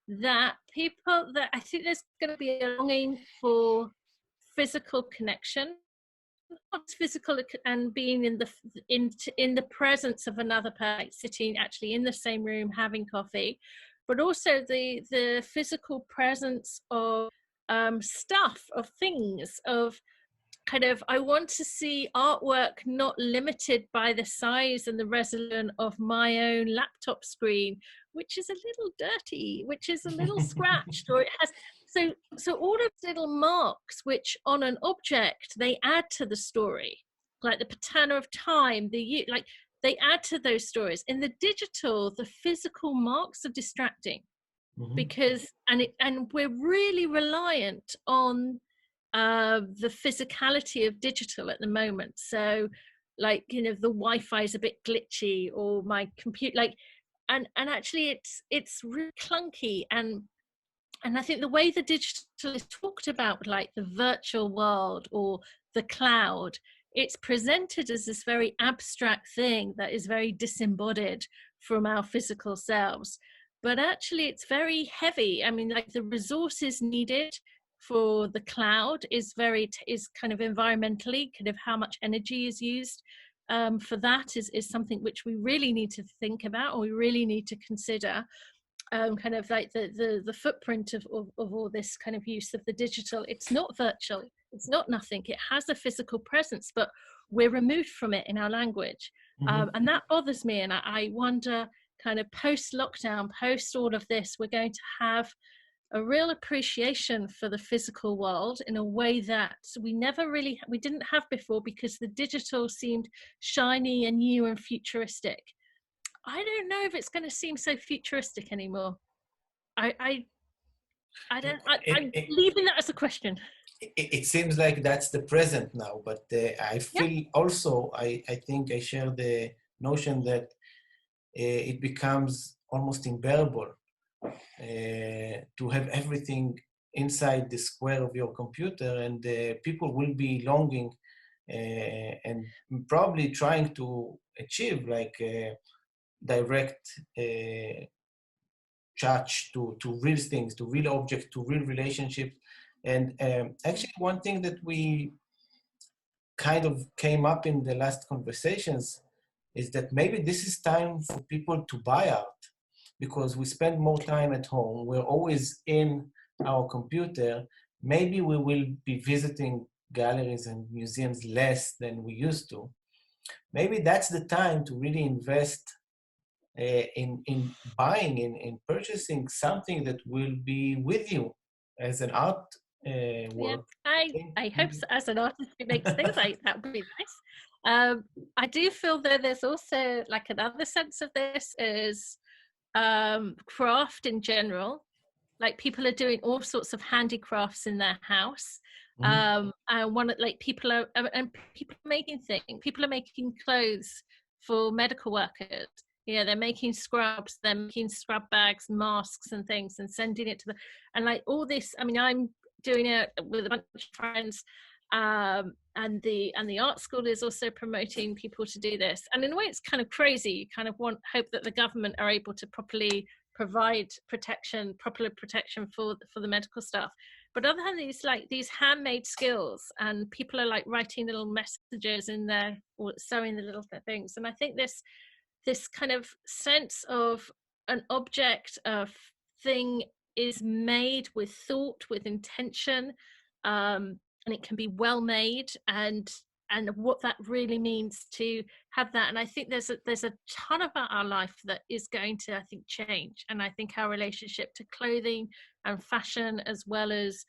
that I think there's going to be a longing for physical connection, not physical and being in the presence of another person, sitting actually in the same room having coffee, but also the physical presence of stuff, of things, of kind of, I want to see artwork not limited by the size and the resolution of my own laptop screen, which is a little dirty, which is a little scratched, or it has. So all of the little marks, which on an object they add to the story, like the patina of time, like they add to those stories. In the digital, the physical marks are distracting because, and we're really reliant on the physicality of digital at the moment. So like, you know, the Wi-Fi is a bit glitchy, or my computer, like, and actually it's really clunky. And I think the way the digital is talked about, like the virtual world or the cloud, it's presented as this very abstract thing that is very disembodied from our physical selves. But actually it's very heavy. I mean, like the resources needed for the cloud is kind of environmentally, kind of how much energy is used for that is something which we really need to think about, or we really need to consider. Kind of like the footprint of all this kind of use of the digital. It's not virtual, it's not nothing, it has a physical presence, but we're removed from it in our language. And that bothers me, and I wonder, kind of post lockdown, post all of this, we're going to have a real appreciation for the physical world in a way that we didn't have before, because the digital seemed shiny and new and futuristic. I don't know if it's going to seem so futuristic anymore. I'm leaving that as a question. It seems like that's the present now, but I feel also, I think I share the notion that it becomes almost unbearable to have everything inside the square of your computer, and people will be longing and probably trying to achieve like direct touch to real things, to real objects, to real relationships. And actually, one thing that we kind of came up in the last conversations is that maybe this is time for people to buy art, because we spend more time at home. We're always in our computer. Maybe we will be visiting galleries and museums less than we used to. Maybe that's the time to really invest in buying, in purchasing something that will be with you as an art work. I hope so. As an artist who makes things, that would be nice. I do feel that there's also like another sense of this is craft in general. Like people are doing all sorts of handicrafts in their house. And people are making things. People are making clothes for medical workers. Yeah, they're making scrubs, they're making scrub bags, masks and things, and sending it to the, and like all this. I mean, I'm doing it with a bunch of friends, and the art school is also promoting people to do this. And in a way, it's kind of crazy. You kind of hope that the government are able to properly provide proper protection for the medical staff. But other than these handmade skills, and people are like writing little messages in there or sewing the little things. And I think this kind of sense of an object, a thing is made with thought, with intention, and it can be well made, and what that really means to have that. And I think there's a ton about our life that is going to, I think, change. And I think our relationship to clothing and fashion, as well as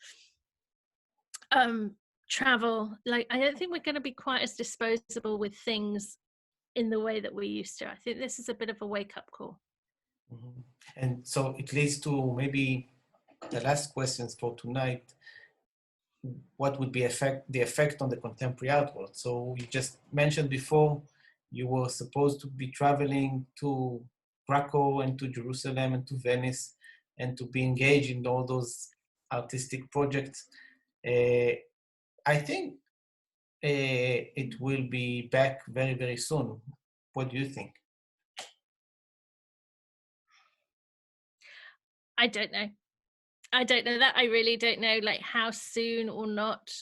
travel. Like, I don't think we're going to be quite as disposable with things in the way that we used to. I think this is a bit of a wake-up call. Mm-hmm. And so it leads to maybe the last questions for tonight. What would be the effect on the contemporary art world? So you just mentioned before you were supposed to be traveling to Krakow and to Jerusalem and to Venice and to be engaged in all those artistic projects. I think it will be back very, very soon. What do you think? I don't know. I don't know that. I really don't know, like, how soon or not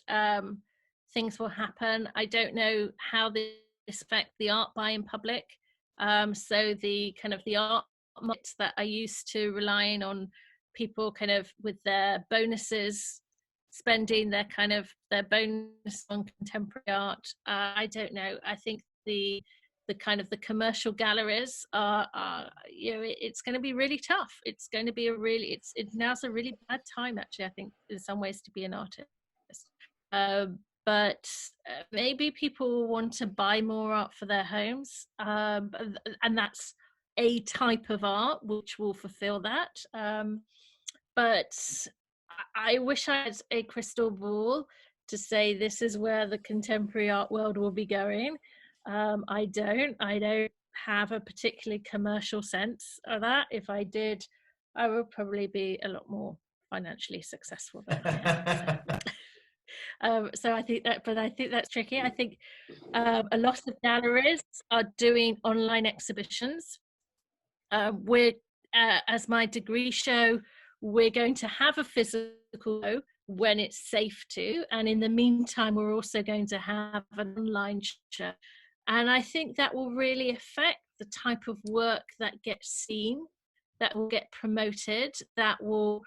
things will happen. I don't know how this affect the art buy in public. So the kind of the art markets that are used to relying on people kind of with their bonuses, spending their bonus on contemporary art. I don't know. I think the kind of the commercial galleries are it's going to be really tough. It's going to be now's a really bad time, actually, I think, in some ways, to be an artist. But maybe people want to buy more art for their homes, and that's a type of art which will fulfill that. But I wish I had a crystal ball to say this is where the contemporary art world will be going. I don't have a particularly commercial sense of that. If I did, I would probably be a lot more financially successful than I am. So I think that's tricky. I think a lot of galleries are doing online exhibitions. We're as my degree show, we're going to have a physical show when it's safe to, and in the meantime we're also going to have an online show. And I think that will really affect the type of work that gets seen, that will get promoted, that will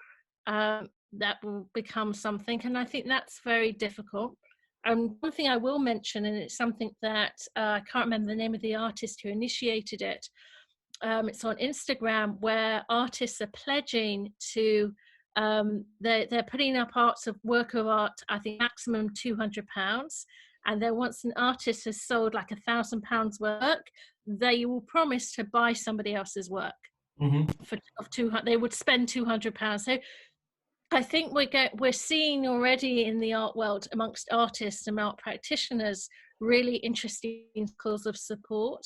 become something. And I think that's very difficult. One thing I will mention, and it's something that I can't remember the name of the artist who initiated it. It's on Instagram, where artists are pledging to they're putting up work of art, I think maximum £200, and then once an artist has sold like £1,000 work, they will promise to buy somebody else's work. Mm-hmm. Of 200, they would spend £200. So I think we're seeing already in the art world, amongst artists and art practitioners, really interesting calls of support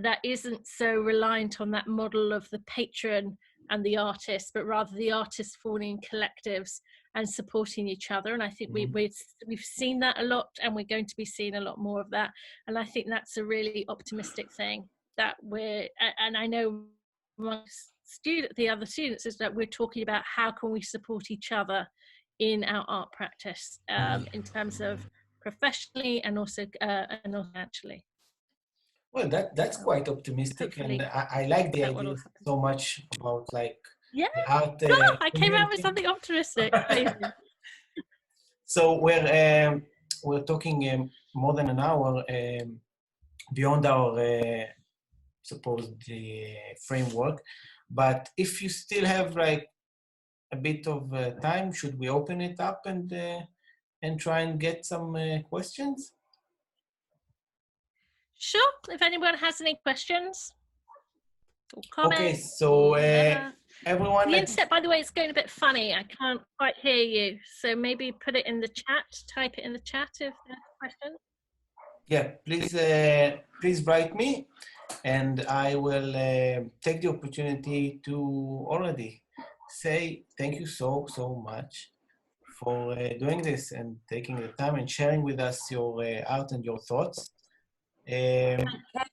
that isn't so reliant on that model of the patron and the artist, but rather the artists forming collectives and supporting each other. And I think we've seen that a lot, and we're going to be seeing a lot more of that. And I think that's a really optimistic thing that and I know my the other students, is that we're talking about how can we support each other in our art practice, in terms of professionally and also financially. Well, that's quite optimistic, Hopefully, and I like the idea so much about like the art. I came out with something optimistic. So we're talking more than an hour beyond our supposed framework, but if you still have like a bit of time, should we open it up and try and get some questions? Sure, if anyone has any questions or comments. Okay, so everyone... The internet, by the way, is going a bit funny. I can't quite hear you. So maybe put it in the chat, type it in the chat if there's a question. Yeah, please write me, and I will take the opportunity to already say thank you so much for doing this and taking the time and sharing with us your art and your thoughts. Can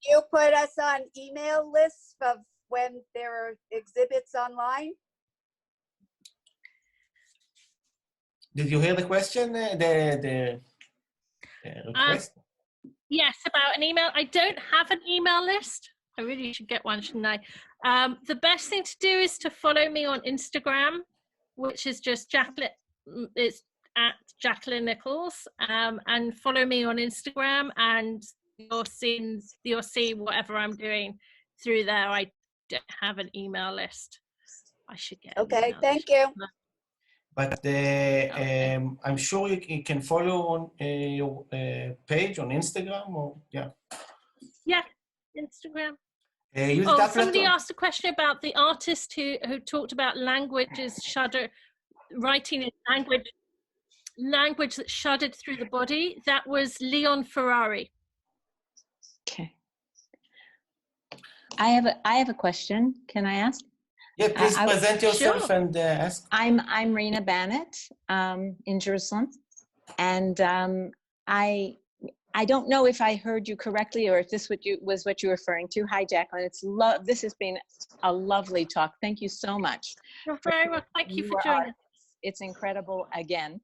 you put us on email lists of when there are exhibits online? Did you hear the question? The request? Yes, about an email. I don't have an email list. I really should get one, shouldn't I? The best thing to do is to follow me on Instagram, which is just Jacqueline. It's at Jacqueline Nicholls, and follow me on Instagram, and you'll see whatever I'm doing through there. I don't have an email list. I should get. Okay, thank you. But I'm sure you can follow on your page on Instagram or yeah. Yeah, Instagram. Use Oh, that somebody platform. asked a question about the artist who talked about languages shudder, writing in language that shuddered through the body. That was Leon Ferrari. Okay. I have a question. Can I ask? Yeah, please present yourself sure. and ask. I'm Rena Bannett in Jerusalem, and I don't know if I heard you correctly or if this was what you were referring to. Hi, Jacqueline. This has been a lovely talk. Thank you so much. You're very well. Thank you for joining us. It's incredible again.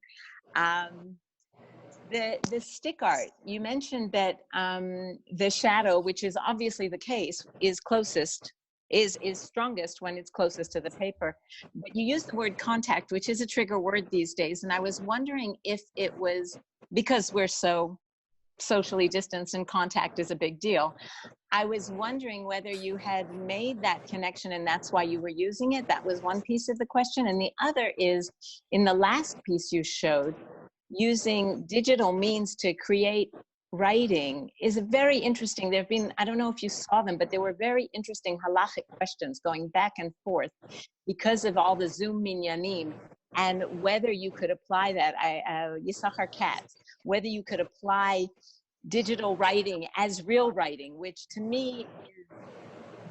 The stick art, you mentioned that the shadow, which is obviously the case, is strongest when it's closest to the paper. But you used the word contact, which is a trigger word these days. And I was wondering if it was because we're so socially distanced and contact is a big deal. I was wondering whether you had made that connection and that's why you were using it. That was one piece of the question. And the other is, in the last piece you showed, using digital means to create writing is very interesting. There have been, I don't know if you saw them, but there were very interesting halachic questions going back and forth because of all the Zoom minyanim, and whether you could apply that, Yisachar Katz, whether you could apply digital writing as real writing, which to me is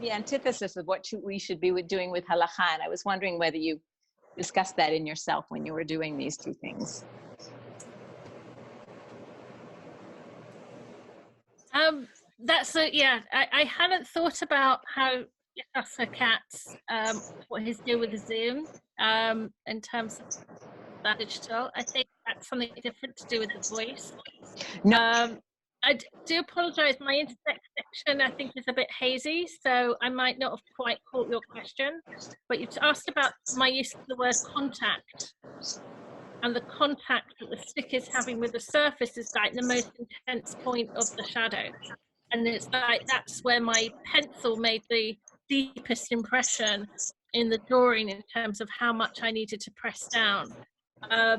the antithesis of what we should be doing with halakha. And I was wondering whether you discussed that in yourself when you were doing these two things. I hadn't thought about how Yisachar Katz, what his deal with the Zoom, in terms of that digital. I think that's something different to do with the voice. No. I do apologize. My internet connection, I think, is a bit hazy, so I might not have quite caught your question. But you've asked about my use of the word contact, and the contact that the stick is having with the surface is like the most intense point of the shadow. And it's like that's where my pencil made the deepest impression in the drawing in terms of how much I needed to press down. I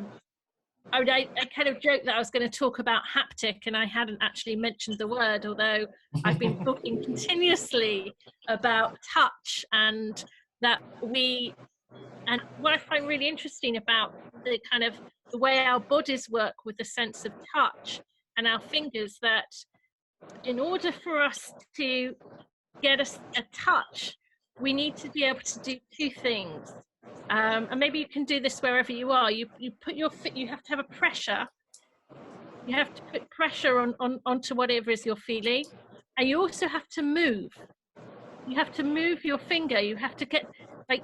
kind of joked that I was going to talk about haptic, and I hadn't actually mentioned the word, although I've been talking continuously about touch, and that and what I find really interesting about the way our bodies work with the sense of touch and our fingers, that in order for us to get a touch, we need to be able to do two things. And maybe you can do this wherever you are. You put your foot, you have to have a pressure. You have to put pressure onto whatever is you're feeling. And you also have to move. You have to move your finger. You have to get, like,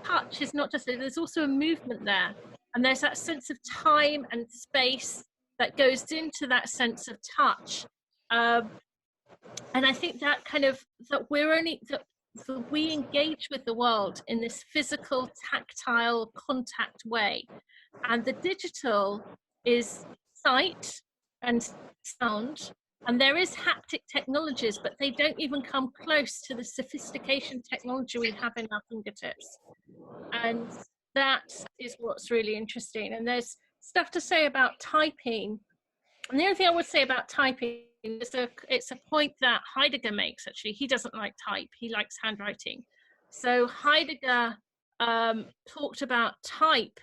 touch is not just, there's also a movement there. And there's that sense of time and space that goes into that sense of touch. And I think that we engage with the world in this physical, tactile, contact way. And the digital is sight and sound. And there is haptic technologies, but they don't even come close to the sophistication technology we have in our fingertips. And that is what's really interesting. And there's stuff to say about typing. And the other thing I would say about typing is it's a point that Heidegger makes, actually. He doesn't like type, he likes handwriting. So Heidegger talked about type,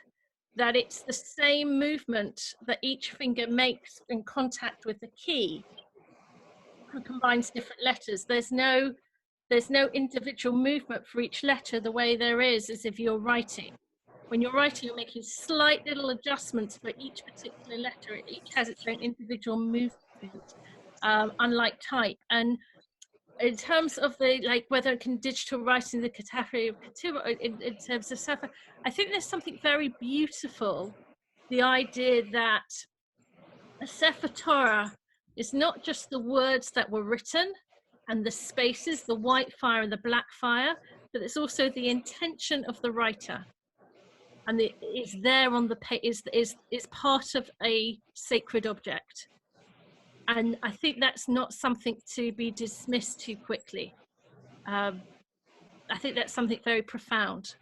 that it's the same movement that each finger makes in contact with the key and combines different letters. There's no individual movement for each letter the way there is as if you're writing. When you're writing, you're making slight little adjustments for each particular letter. It each has its own individual movement, unlike type. And in terms of whether it can digital writing the category of Ketubah, in terms of Sefer, I think there's something very beautiful. The idea that a Sefer Torah is not just the words that were written and the spaces, the white fire and the black fire, but it's also the intention of the writer. And it's there on the page, is part of a sacred object. And I think that's not something to be dismissed too quickly. I think that's something very profound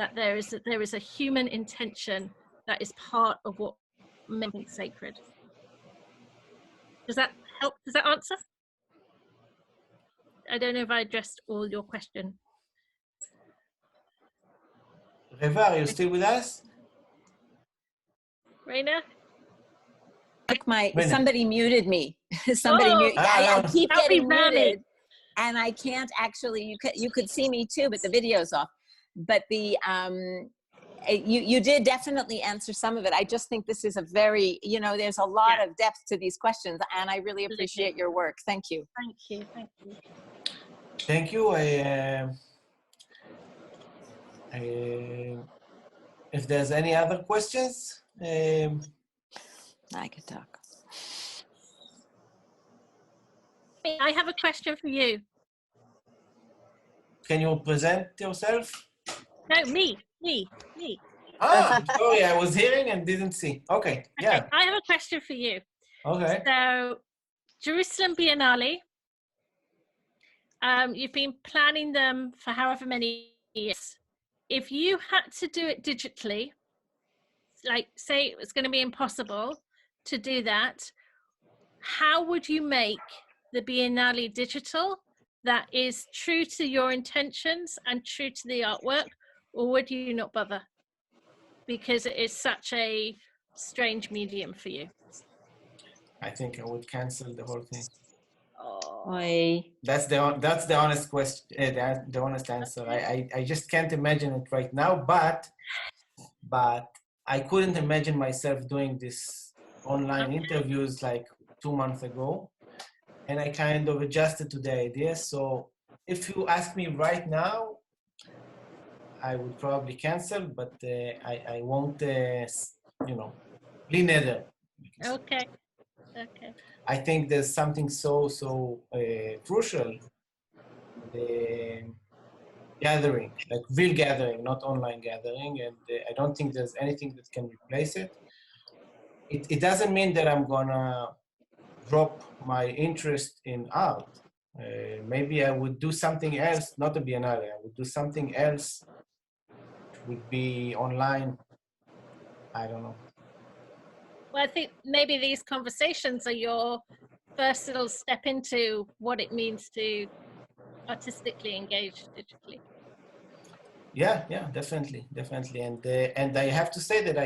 that there is a human intention that is part of what makes it sacred. Does that help? Does that answer? I don't know if I addressed all your question. Reva, are you still with us? Raina? Like Raina. somebody muted me. Somebody muted. I keep That'll be getting Rami. muted, and I can't actually. You could see me too, but the video's off. But the you did definitely answer some of it. I just think this is a very, there's a lot of depth to these questions, and I really appreciate your work. Thank you. Thank you. Thank you. Thank you. If there's any other questions, I could talk. I have a question for you. can you present yourself? No, me. Ah, sorry, I was hearing and didn't see. Okay, yeah. Okay, I have a question for you. Okay. So, Jerusalem Biennale, you've been planning them for however many years. If you had to do it digitally, like say it was going to be impossible to do that, how would you make the Biennale digital that is true to your intentions and true to the artwork, or would you not bother? Because it is such a strange medium for you. I think I would cancel the whole thing. Oy. That's the honest question. The honest answer. I just can't imagine it right now. But I couldn't imagine myself doing this online interviews like 2 months ago, and I kind of adjusted to the idea. So if you ask me right now, I would probably cancel, but I won't, bli neder. Okay. I think there's something so crucial, the gathering, like real gathering, not online gathering, and I don't think there's anything that can replace it. It doesn't mean that I'm gonna drop my interest in art. Maybe I would do something else, not a biennale. I would do something else. It would be online. I don't know. Well, I think maybe these conversations are your first little step into what it means to artistically engage digitally. Yeah, definitely, and I have to say that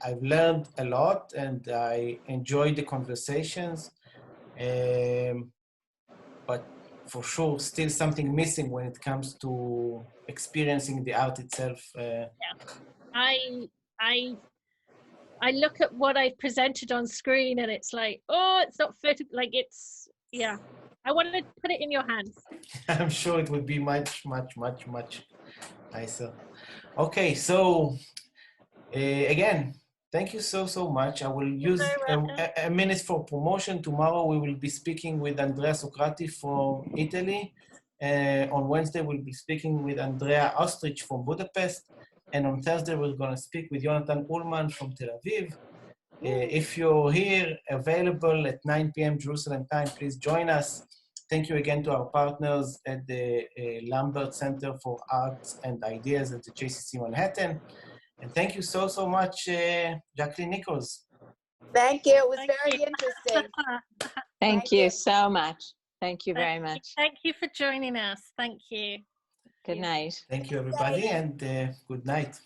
I've learned a lot, and I enjoyed the conversations, but for sure, still something missing when it comes to experiencing the art itself. I look at what I presented on screen, and it's like, oh, it's not fit. Like it's, yeah. I want to put it in your hands. I'm sure it would be much nicer. Okay, so again, thank you so much. I will use a minute for promotion. Tomorrow we will be speaking with Andrea Socrati from Italy. On Wednesday we'll be speaking with Andrea Ostrich from Budapest. And on Thursday we're going to speak with Jonathan Ullman from Tel Aviv. If you're here, available at 9 p.m. Jerusalem time, please join us. Thank you again to our partners at the Lambert Center for Arts and Ideas at the JCC Manhattan. And thank you so much, Jacqueline Nicholls. Thank you. It was very interesting. Thank you so much. Thank you very much. Thank you for joining us. Thank you. Good night. Thank you, everybody, and good night.